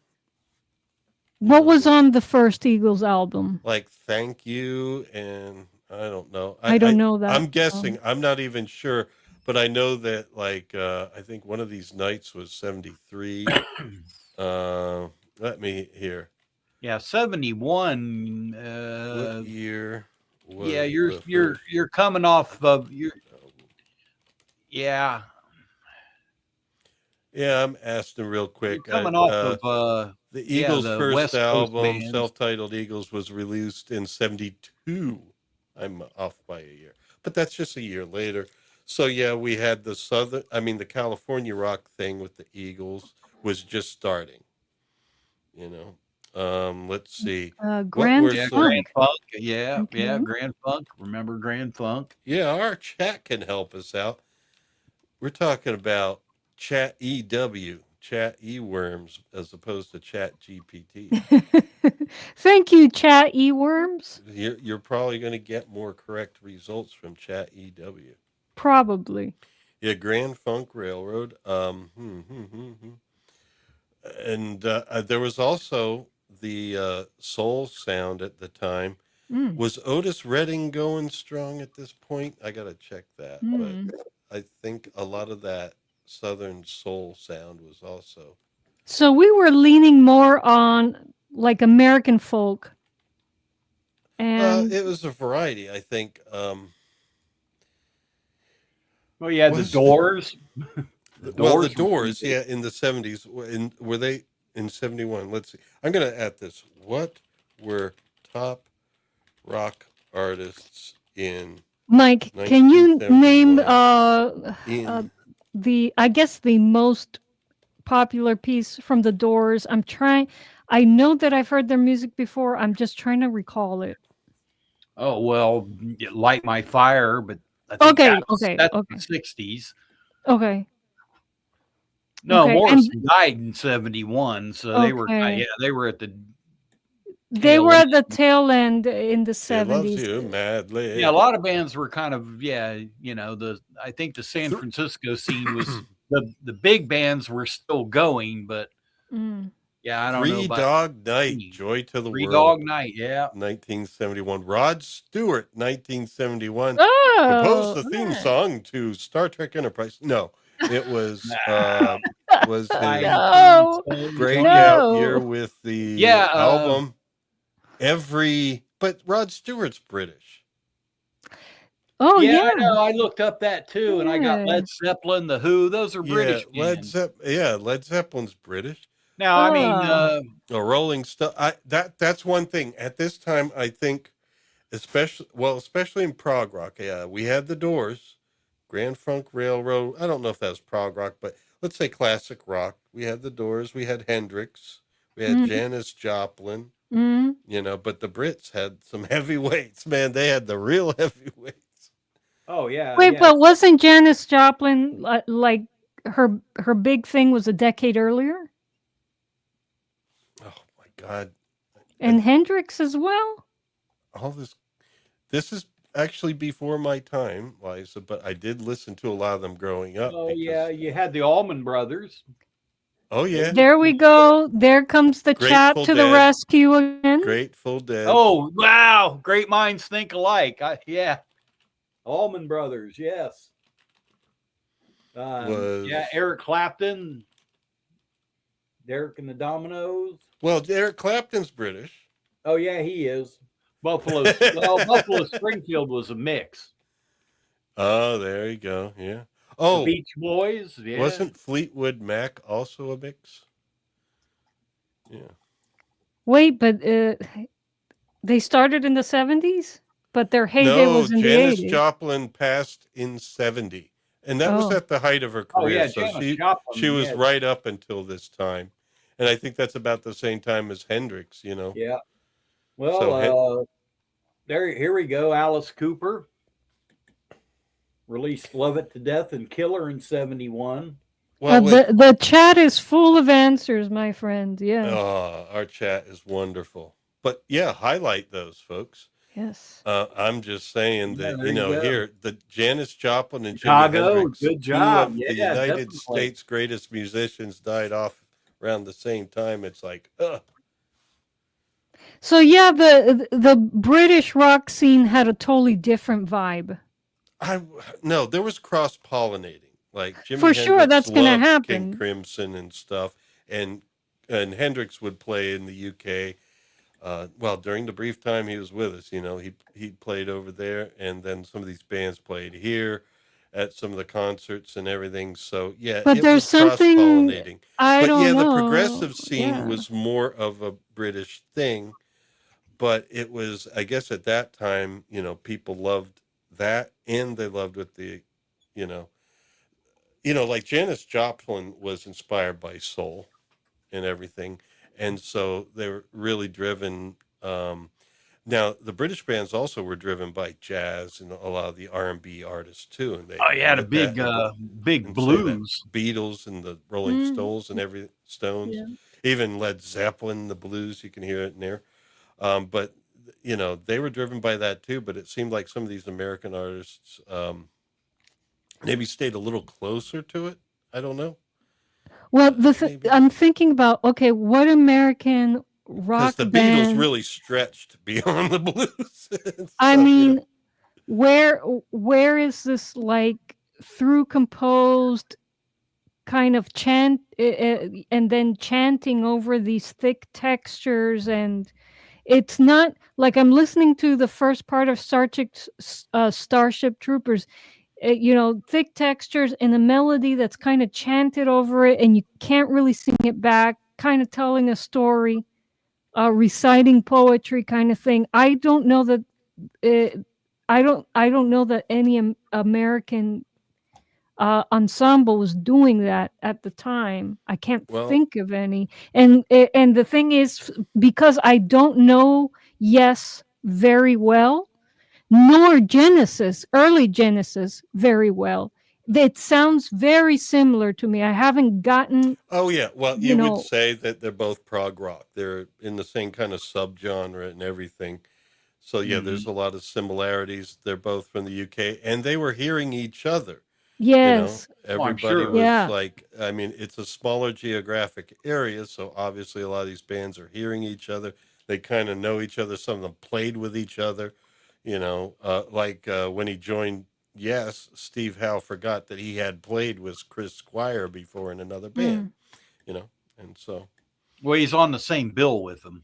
What was on the first Eagles album? Like Thank You, and I don't know. I don't know that. I'm guessing. I'm not even sure. But I know that, like, I think One of These Nights was 73. Let me hear. Yeah, 71. What year? Yeah, you're coming off of your. Yeah. Yeah, I'm asking real quick. You're coming off of the Eagles' the first West Coast album, bands. self-titled Eagles, was released in 72. I'm off by a year, but that's just a year later. So yeah, we had the California rock thing with the Eagles was just starting. Let's see. Grand Funk. Funk. Yeah, Okay. yeah, Grand Funk. Remember Grand Funk? Yeah, our chat can help us out. We're talking about Chat EW, Chat eWorms, as opposed to Chat GPT. Thank you, Chat eWorms. You're probably going to get more correct results from Chat EW. Probably. Yeah, Grand Funk Railroad. And there was also the soul sound at the time. Mm. Was Otis Redding going strong at this point? I gotta check that, but Mm. I think a lot of that Southern soul sound was also. So we were leaning more on like American folk, and It was a variety, I think. Well, you had the Was Doors. The well, the Doors were pretty Doors, big. yeah, in the 70s. Were they in 71? Let's see. I'm gonna add this. What were top rock artists in Mike, can you name 1971? In I guess the most popular piece from the Doors? I know that I've heard their music before. I'm just trying to recall it. Oh well, Light My Fire, but I think Okay, that's okay, that's okay, the '60s. okay, No, okay, and Morrison died in '71, so they were okay. they were at the They tail were end. at the tail end in the She Loves 70s. You Yeah, a Madly. lot of bands were kind of I think the San Th- Francisco scene was the big bands were still going, but Mm. yeah, I don't know Three about Dog Night, scene. Joy to the Three World, Dog Night, yeah. 1971. Rod Stewart, 1971, composed Oh, the theme alright. song to Star Trek Enterprise. No, it Nah, was his No, 1971. breakout year no. with the Yeah, album but Rod Stewart's British. Oh, yeah, yeah, I know. I looked up that too, and I got yeah. Led Zeppelin, The Who. Those are British bands. Led Zeppelin's British. Now, I mean, Oh, A Rolling Stone. That's one thing. At this time, I think, especially in prog rock. Yeah, we had the Doors, Grand Funk Railroad. I don't know if that's prog rock, but let's say classic rock. We had the Doors. We had Hendrix. We had mm, Janis Joplin. mm. But the Brits had some heavyweights. Man, they had the real heavyweights. oh yeah, Wait, yeah. but wasn't Janis Joplin like her big thing was a decade earlier? Oh my God! And And Hendrix as well? all this is actually before my time, Liza, but I did listen to a lot of them growing up Oh yeah, because, you had the Allman Brothers. oh They yeah, were There we go. There comes the chat Grateful to the Dead, rescue again. Grateful Dead Oh wow, great minds think alike. Yeah, Allman Brothers. Yes. Yeah, was, Eric Clapton, Derek and the Dominoes. well, Eric Clapton's British. Oh yeah, he is. Buffalo. Well, Buffalo Springfield was a mix. Oh, there you go. Yeah. The Oh, Beach Boys. Yeah. wasn't Fleetwood Mac also a mix? Yeah. Wait, but they started in the 70s, but their heyday No, was in the Janis 80s. Joplin passed in 70. And that was Oh, at the height of her Oh career. yeah, So Janis she Joplin. was Yeah, right up until this time. And I think that's about the same time as Hendrix, yeah. So Well, here we go. Alice Cooper released "Love It to Death" and "Killer" in '71. well, wait. the chat is full of answers, my friend. Yes, Oh, our chat is wonderful. But yeah, highlight those folks. yes. I'm just saying Yeah, that, there you go. here, the Janis Joplin and Jimi Chicago, Hendrix, good job. two of the Yeah, United definitely. States' greatest musicians, died off around the same time. It's like, So yeah, the British rock scene had a totally different vibe. no, there was cross pollinating. Like Jimi For sure, Hendrix that's gonna loved King happen. Crimson and stuff, and Hendrix would play in the UK. Well, during the brief time he was with us, he played over there, and then some of these bands played here at some of the concerts and everything. So yeah, But it there's was cross something pollinating. I But don't yeah, the know. progressive scene Yeah. was more of a British thing. But it was, I guess, at that time, people loved that, and they loved what you know, like Janis Joplin was inspired by soul and everything, and so they were really driven. Now, the British bands also were driven by jazz and a lot of the R&B artists too, and they Oh yeah, the let that big and say that blues. Beatles and the Rolling Mm, Stones and every Stones, yeah. even Led Zeppelin, the blues, you can hear it in there. But they were driven by that too. But it seemed like some of these American artists maybe stayed a little closer to it. I don't know. Well, Maybe. I'm thinking about, okay, what American rock the Beatles band. really stretched beyond the blues. I So, mean, where is this like through composed kind of chant and then chanting over these thick textures, and it's not like I'm listening to the first part of Starship Troopers. Thick textures and a melody that's kind of chanted over it, and you can't really sing it back, kind of telling a story, reciting poetry kind of thing. I don't know that I don't know that any American ensemble was doing that at the time. I can't well, think of any. And the thing is, because I don't know Yes very well, nor early Genesis very well. It sounds very similar to me. I haven't gotten, oh yeah. Well, you you would know, say that they're both prog rock. They're in the same kind of subgenre and everything. So yeah, there's Mhm. a lot of similarities. They're both from the UK, and they were hearing each other. yes, Oh, I'm Everybody sure. was yeah, like, I mean, it's a smaller geographic area, so obviously a lot of these bands are hearing each other. They kind of know each other. Some of them played with each other. When he joined Yes, Steve Howe forgot that he had played with Chris Squire before in another band. mm, You know, and so Well, he's on the same bill with them.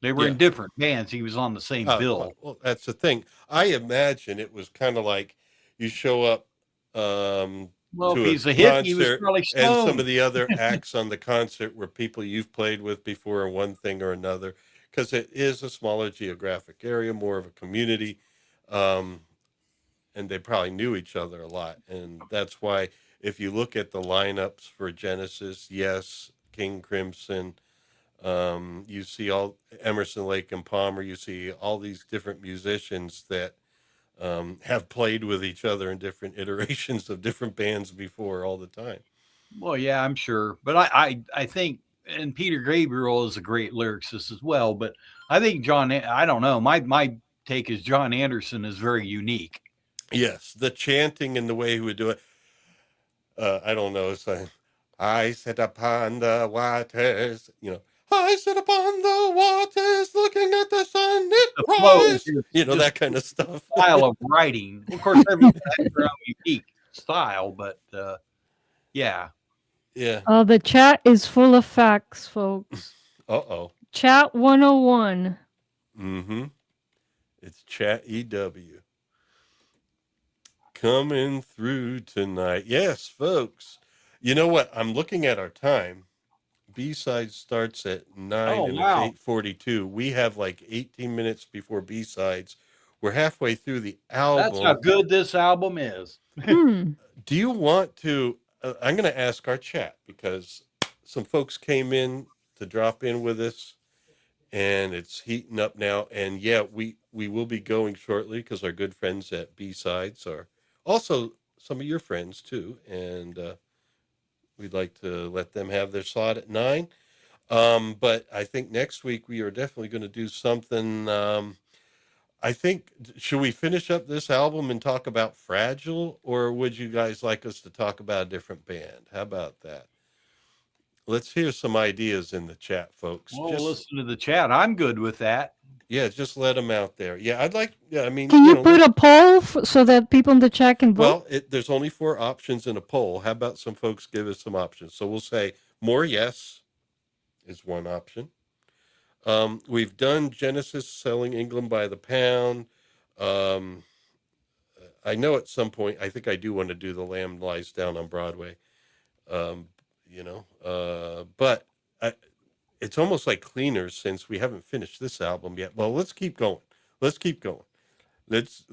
They were yeah. in different bands. He was on the same bill. Well, that's the thing. I imagine it was kind of like you show up Well, if to a he's a hippie, he was concert, probably and some stoned. of the other acts on the concert were people you've played with before, in one thing or another, because it is a smaller geographic area, more of a community, um, and they probably knew each other a lot, and that's why if you look at the lineups for Genesis, Yes, King Crimson. You see all Emerson, Lake and Palmer. You see all these different musicians that have played with each other in different iterations of different bands before all the time. Well, yeah, I'm sure. But I think, and Peter Gabriel is a great lyricist as well. But I think I don't know. My take is Jon Anderson is very unique. Yes, the chanting and the way he would do it. I don't know. It's like, I sit upon the waters, I sit upon the waters looking at the sun, it The flow rise, is just that kind of stuff. style of writing. Of course, everyone has their own unique style, but yeah. Yeah. the chat is full of facts, folks. Uh-oh. Chat 101. Mm-hmm. It's Chat EW. Coming through tonight. Yes, folks. You know what? I'm looking at our time. B-side starts at 9 Oh and it's wow, 8:42. We have like 18 minutes before B-sides. We're halfway through the that's how album. good this album is. Hmm. Do you want to I'm going to ask our chat because some folks came in to drop in with us and it's heating up now, and yeah, we will be going shortly because our good friends at B-sides are also some of your friends too, and we'd like to let them have their slot at 9. But I think next week we are definitely going to do something. I think, should we finish up this album and talk about Fragile, or would you guys like us to talk about a different band? How about that? Let's hear some ideas in the chat, folks. Well, listen to the chat. I'm good with that. Just let them out there. Yeah, I mean, Can you put a poll so that people in the chat can vote? well, there's only 4 options in a poll. How about some folks give us some options? So we'll say more yes is one option. We've done Genesis selling England by the pound. Um, I know at some point, I think I do want to do The Lamb Lies Down on Broadway. Um, but it's almost like Cleaners since we haven't finished this album yet. Well, let's keep going. Let's keep going. Let's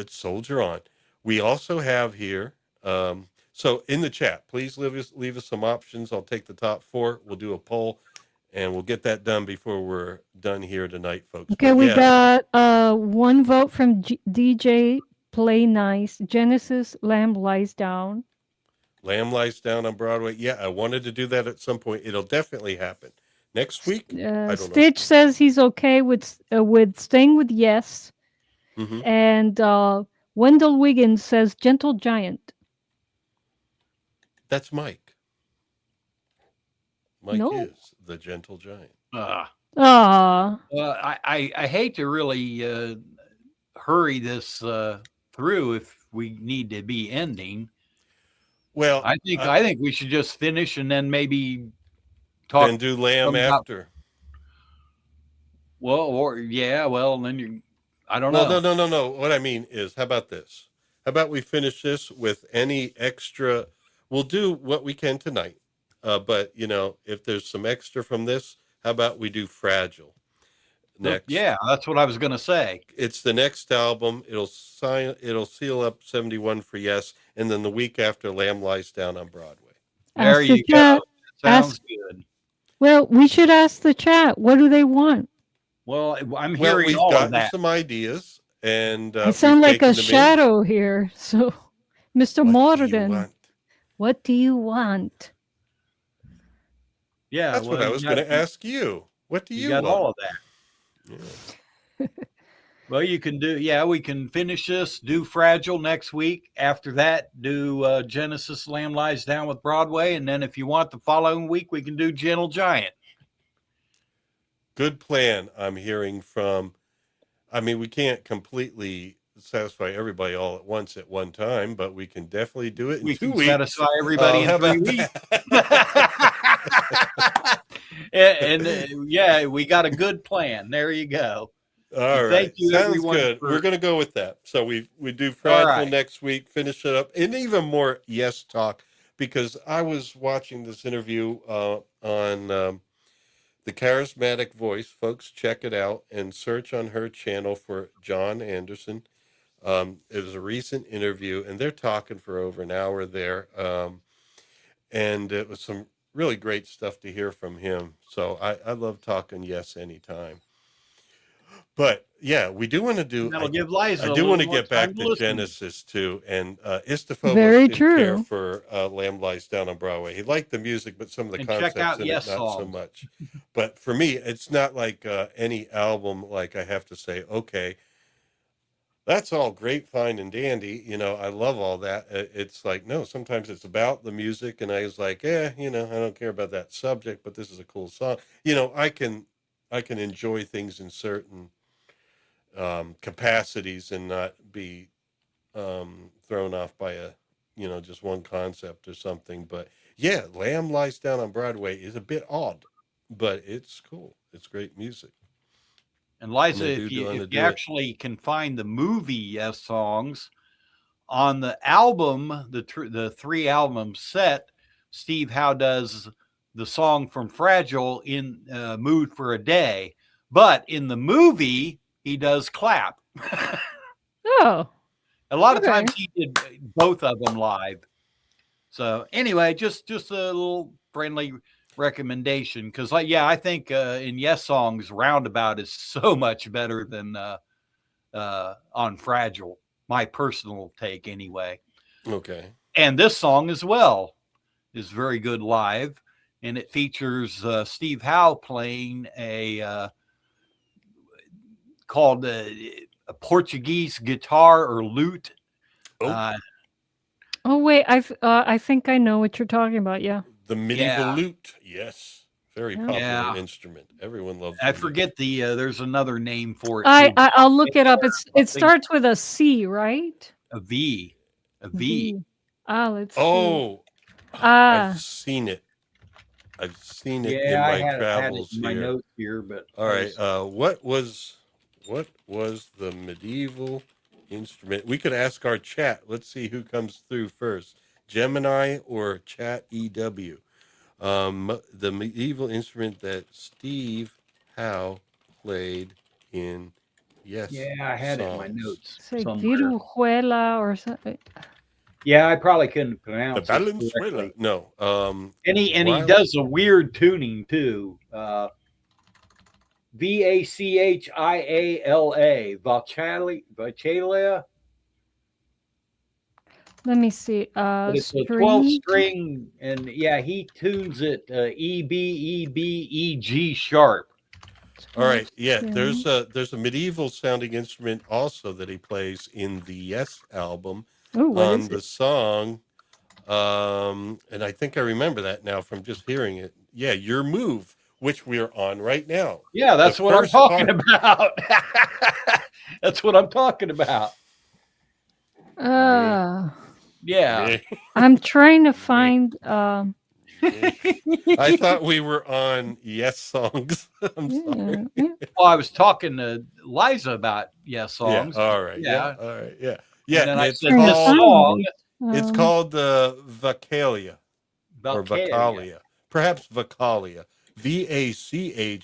soldier on. We also have here. So in the chat, please leave us some options. I'll take the top 4. We'll do a poll, and we'll get that done before we're done here tonight, folks. Okay, But we yeah, got one vote from DJ Play Nice. Genesis Lamb Lies Down. Lamb Lies Down on Broadway. Yeah, I wanted to do that at some point. It'll definitely happen next week. I don't know. Stitch says he's okay with staying with Yes. Mm-hmm. And Wendell Wiggins says Gentle Giant. That's Mike. Mike No. is the gentle giant. Ah. I hate to really hurry this through if we need to be ending. Well, I think we should just finish and then maybe talk. then do Lamb about, after. well, or yeah, well, then you. I don't Well, know. no. What I mean is, how about this? How about we finish this with any extra? We'll do what we can tonight. But, if there's some extra from this, how about we do Fragile next? Yeah, that's what I was going to say. It's the next album. It'll seal up 71 for Yes. And then the week after, Lamb Lies Down on Broadway. There Ask the you go. chat. Sounds good. Well, we should ask the chat. What do they want? Well, I'm Well, hearing we've all of gotten that. some ideas, and I sound we've like a taken them in. shadow here. So, Mr. What do you Morden, want? what do you want? Yeah, That's what I was going to ask you. What do you got want? all of that. Yeah. Well, you can do, we can finish this, do Fragile next week. After that, do Genesis Lamb Lies Down with Broadway. And then if you want the following week, we can do Gentle Giant. Good plan. I'm hearing from, we can't completely satisfy everybody all at once at one time, but we can definitely do it in 2 weeks. Satisfy everybody in 3 weeks. and we got a good plan. There you go. All right. Thank you, Sounds everyone. good. We're going to go with that. So we do Fragile right. next week, finish it up, and even more Yes talk, because I was watching this interview on The Charismatic Voice. Folks, check it out and search on her channel for Jon Anderson. It was a recent interview, and they're talking for over an hour there. And it was some really great stuff to hear from him. So I love talking Yes anytime. But yeah, we do want to do. That'll give Liza I do want to get back to Genesis too, and Istafobos Very didn't true. care for Lamb Lies Down on Broadway. He liked the music, but some of the And concepts check out in Yes it not so songs. much. But for me, it's not like any album like I have to say, okay, that's all great, fine, and dandy. I love all that. It's like, no, sometimes it's about the music, and I was like, I don't care about that subject, but this is a cool song. I can enjoy things in certain capacities and not be thrown off by just one concept or something. But yeah, Lamb Lies Down on Broadway is a bit odd, but it's cool. It's great music. And Liza, if you actually can find the movie Yes songs on the album, the 3 album set, Steve Howe does the song from Fragile in Mood for a Day. But in the movie, he does Clap. Oh. A lot of times he did both of them live. So anyway, just a little friendly recommendation, because I think in Yes songs, Roundabout is so much better than on Fragile. My personal take anyway. Okay. And this song as well is very good live, and it features Steve Howe playing called a Portuguese guitar or lute. Oh wait, I think I know what you're talking about. Yeah, the medieval lute. Yes, very popular instrument. Everyone loves. I forget there's another name for it. I'll look it up. It starts with a C, right? A V. Let's see. Oh, I've seen it. I've seen it in my travels in my notes here, but all right. What was the medieval instrument? We could ask our chat. Let's see who comes through first, Gemini or Chat EW. The medieval instrument that Steve Howe played in Yes. Yeah, I had it in my notes. It's like viruela or something. Yeah, I probably couldn't pronounce the Valenzuela. No. And he does a weird tuning too. Vachiala. Vachalia. Let me see. It's a 12-string, and he tunes it E, B, E, B, E, G sharp. All right. Yeah, there's a medieval sounding instrument also that he plays in the Yes album on the song. And I think I remember that now from just hearing it. yeah, your move, which we're on right now. Yeah, that's The what I'm first talking part. about. That's what I'm talking about. Yeah. I'm trying to find. I thought we were on Yes songs. I'm sorry. Yeah. Well, I was talking to Liza about songs. Yeah. All right. Yeah. Yeah. All right. Yeah. And Yeah. then And I it's said the Trying to called. find song it. It's called Vacalia or Valkyria. Vacalia, perhaps Vacalia. Vachalia.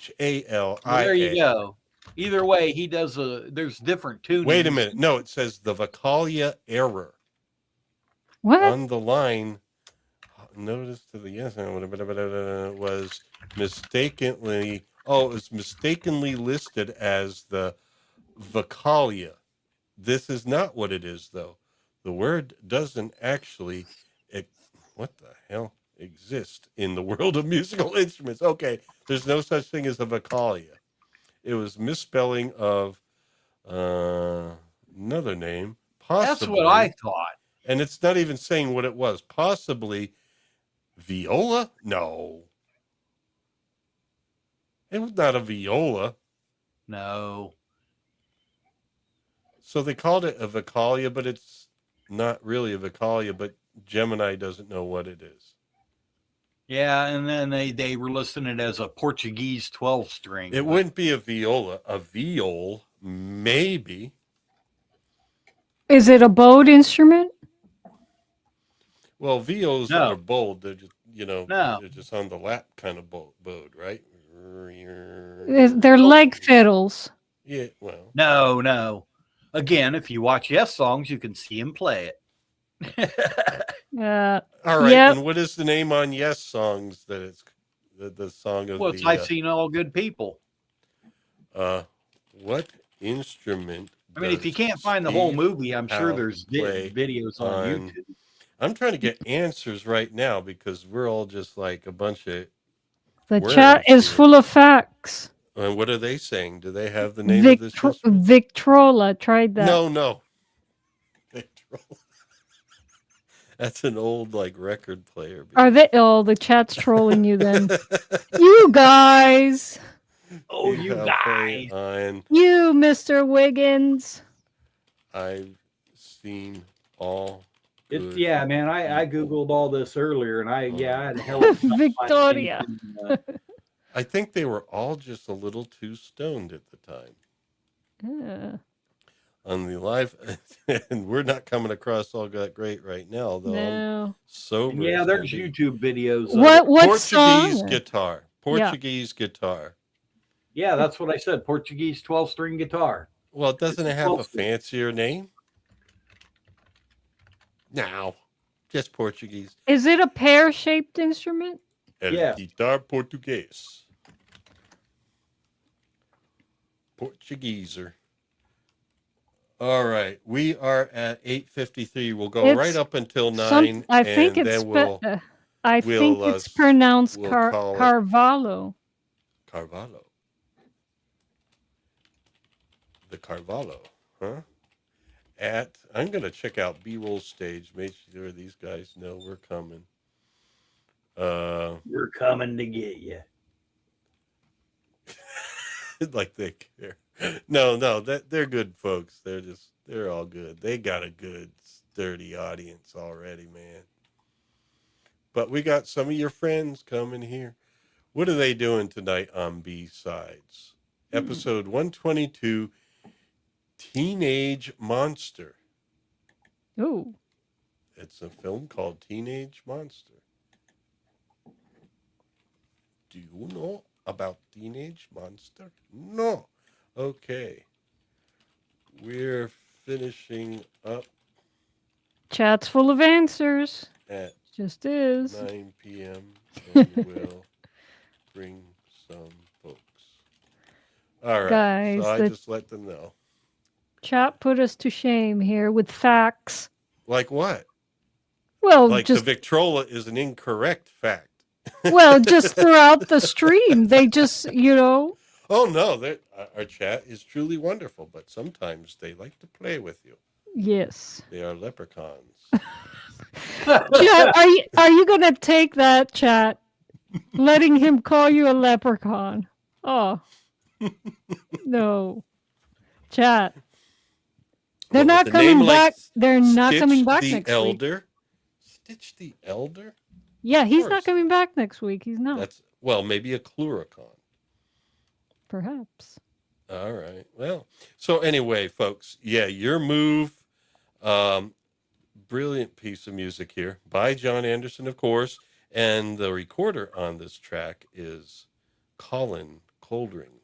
Well, there you go. Either way, he does there's different tunings. Wait a minute. No, it says the Vacalia error What? on the line. Notice to the yes was mistakenly. Oh, it was mistakenly listed as the Vacalia. This is not what it is, though. The word doesn't actually. What the hell? Exist in the world of musical instruments. Okay, there's no such thing as a Vacalia. It was misspelling of another name, possibly. That's what I thought. And it's not even saying what it was. Possibly viola? No. It was not a viola. No. So they called it a Vacalia, but it's not really a Vacalia, but Gemini doesn't know what it is. Yeah, and then they were listing it as a Portuguese 12-string. It wouldn't be a viola. A viol, maybe. Is it a bowed instrument? Well, viols No. are bowed. They're just, No. they're just on the lap kind of bowed, right? They're leg fiddles. Yeah, well. No. Again, if you watch Yes songs, you can see him play it. All right. Yep. And what is the name on Yes songs that it's the song of Well, it's the I've Seen All Good People. what instrument? I mean, if you does can't find the whole Steve movie, I'm sure Howe there's play videos on on- YouTube. I'm trying to get answers right now because we're all just like a bunch of. The Words chat is here. full of facts. And what are they saying? Do they have the name of this? instrument? Victrola tried that. No. Victrola. That's an old record player. Are they? Oh, the chat's trolling you then. You guys. Oh, you guys. You, Mr. Wiggins. I've seen all. It's man. I googled all this earlier, and I had hell of a time Victoria. finding, I think they were all just a little too stoned at the time. Yeah. On the live, and we're not coming across all that great right now, though. No. Sober. yeah, as there's can be. YouTube videos. What Portuguese song? guitar. Portuguese guitar. Yeah, that's what I said. Portuguese 12-string guitar. Well, doesn't it have a 12 fancier name? No, just Portuguese. Is it a pear-shaped instrument? El Yeah. guitar português. Portugueser. All right, we are at 8:53. We'll go right up until 9. I think and it's. then we'll I think we'll, it's pronounced we'll call it- Carvalho. Carvalho. The Carvalho, huh? I'm gonna check out B-roll stage. Make sure these guys know we're coming. We're coming to get you. Like they care. No, they're good folks. They're all good. They got a good, sturdy audience already, man. But we got some of your friends coming here. What are they doing tonight on B-Sides? Episode 122, Teenage Monster. Oh. It's a film called Teenage Monster. Do you know about Teenage Monster? No. Okay. We're finishing up Chat's full of answers. at Just is. 9 p.m. and we'll bring some folks. All right. Guys, so I the- just let them know. Chat put us to shame here with facts. Like what? Well, Like just the Victrola is an incorrect fact. just throughout the stream, they just, Oh, no. Our chat is truly wonderful, but sometimes they like to play with you. yes. They are leprechauns. Chat, are you gonna take that, chat? letting him call you a leprechaun. Oh, no. Chat. They're Well, with not a name coming like back. They're not coming Stitch back the next week. Elder. Stitch the Elder? Yeah, he's not course. coming back next week. He's not. That's, well, maybe a Cluricon. Perhaps. All right. Well, so anyway, folks, yeah, your move. Brilliant piece of music here by Jon Anderson, of course. And the recorder on this track is Colin Coldring.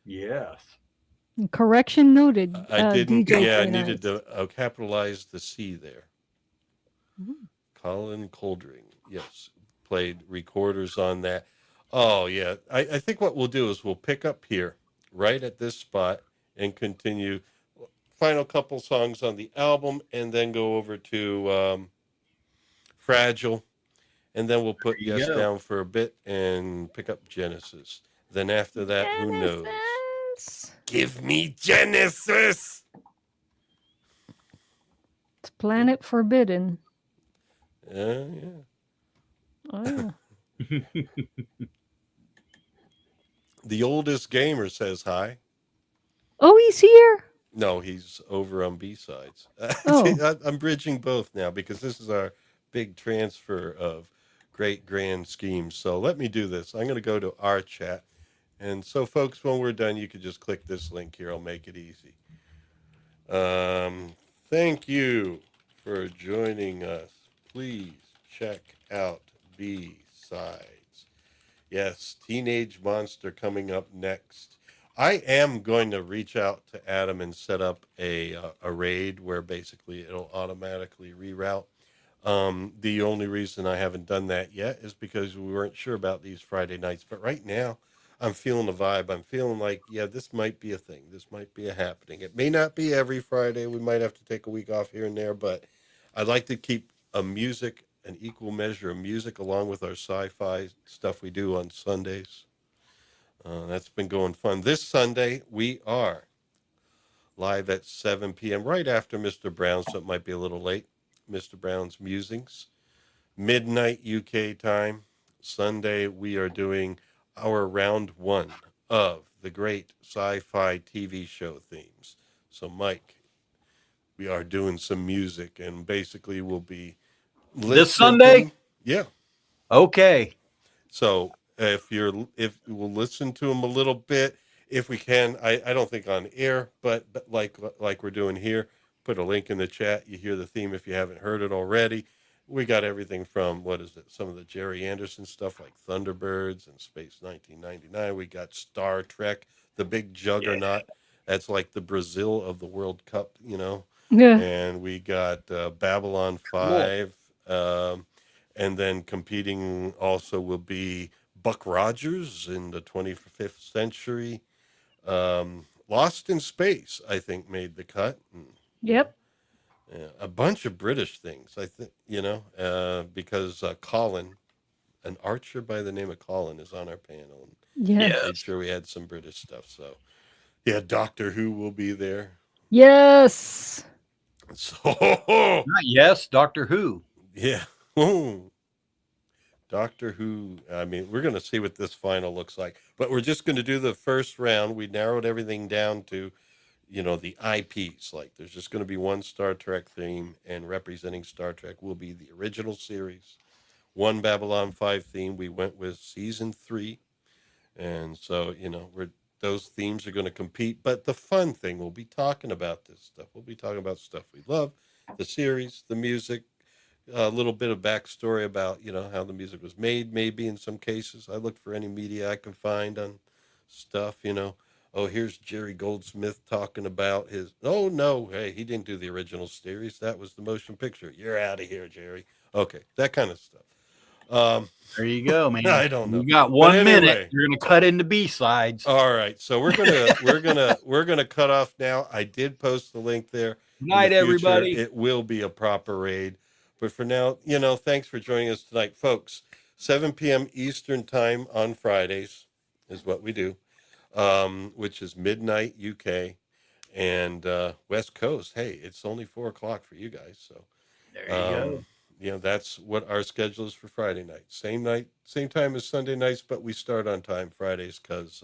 Yes. Correction noted. I didn't, DJ yeah, I K needed Nice. to capitalize the C there. Mhm. Colin Coldring, yes, played recorders on that. Oh, yeah. I think what we'll do is we'll pick up here, right at this spot, and continue. Final couple songs on the album, and then go over to Fragile, and then we'll put There you Yes go. down for a bit and pick up Genesis. Then after that, who knows? Genesis. Give me Genesis! It's Planet Forbidden. Yeah. Oh, yeah. The oldest gamer says hi. Oh, he's here. No, he's over on B-sides. Oh. I'm bridging both now because this is our big transfer of great grand schemes. So let me do this. I'm going to go to our chat. And so, folks, when we're done, you can just click this link here. I'll make it easy. Thank you for joining us. Please check out B-sides. Yes, Teenage Monster coming up next. I am going to reach out to Adam and set up a raid where basically it'll automatically reroute. The only reason I haven't done that yet is because we weren't sure about these Friday nights. But right now, I'm feeling the vibe. I'm feeling like, yeah, this might be a thing. This might be a happening. It may not be every Friday. We might have to take a week off here and there. But I'd like to keep an equal measure of music along with our sci-fi stuff we do on Sundays. That's been going fun. This Sunday, we are live at 7 p.m., right after Mr. Brown, so it might be a little late. Mr. Brown's Musings. Midnight UK time. Sunday, we are doing our round one of the great sci-fi TV show themes. So, Mike, we are doing some music, and basically we'll be This Sunday? Yeah. Okay. So if we'll listen to them a little bit, if we can, I don't think on air, but like we're doing here, put a link in the chat. You hear the theme if you haven't heard it already. We got everything from, some of the Jerry Anderson stuff like Thunderbirds and Space 1999. We got Star Trek, the big juggernaut. Yeah. That's like the Brazil of the World Cup, Yeah. And we got Babylon 5. And then competing also will be Buck Rogers in the 25th century. Lost in Space, I think, made the cut. Yep. A bunch of British things, I think, because Colin, an archer by the name of Colin, is on our panel. And Yes. made sure we had some British stuff. So, yeah, Doctor Who will be there. Yes. So, Not yes, Doctor Who. Yeah. Doctor Who, I mean, we're going to see what this final looks like, but we're just going to do the first round. We narrowed everything down to, the IPs. Like, there's just going to be one Star Trek theme, and representing Star Trek will be the original series. One Babylon 5 theme. We went with season 3. And so, those themes are going to compete. But the fun thing, we'll be talking about this stuff. We'll be talking about stuff we love, the series, the music, a little bit of backstory about, how the music was made, maybe in some cases. I looked for any media I could find on stuff, Oh, here's Jerry Goldsmith talking about oh, no, hey, he didn't do the original series. That was the motion picture. You're out of here, Jerry. Okay, that kind of stuff. There you go, man. I don't know. You got 1 minute. Anyway. You're gonna cut into B-sides. All right, so we're gonna cut off now. I did post the link there. Good night, everybody. It will be a proper raid. But for now, thanks for joining us tonight, folks. 7 p.m. Eastern time on Fridays is what we do, which is midnight UK and West Coast. Hey, it's only 4 o'clock for you guys. So there you go. that's what our schedule is for Friday night. Same night, same time as Sunday nights, but we start on time Fridays because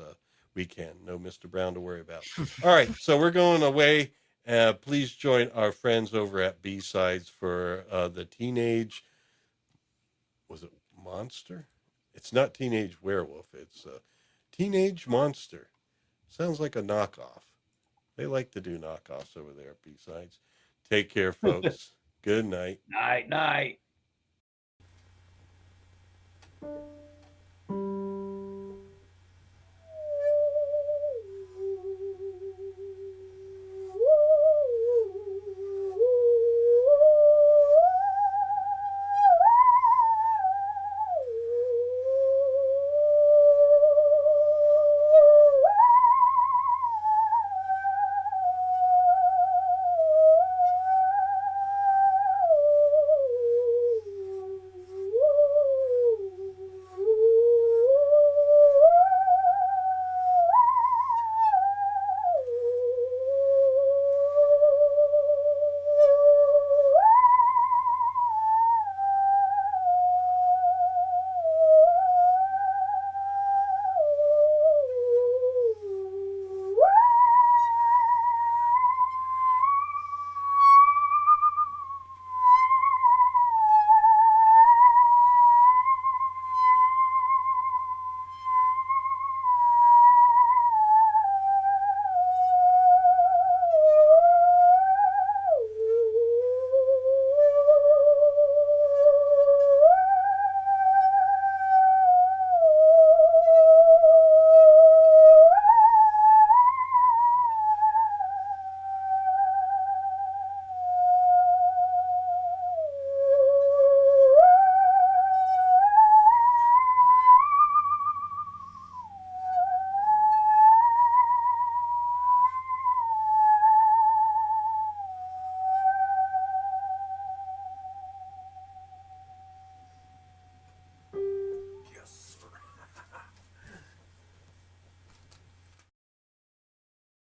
we can. No Mr. Brown to worry about. All right, so we're going away. Please join our friends over at B-Sides for the Teenage, was it Monster? It's not Teenage Werewolf. It's Teenage Monster. Sounds like a knockoff. They like to do knockoffs over there at B-Sides. Take care, folks. Good night. Night, night.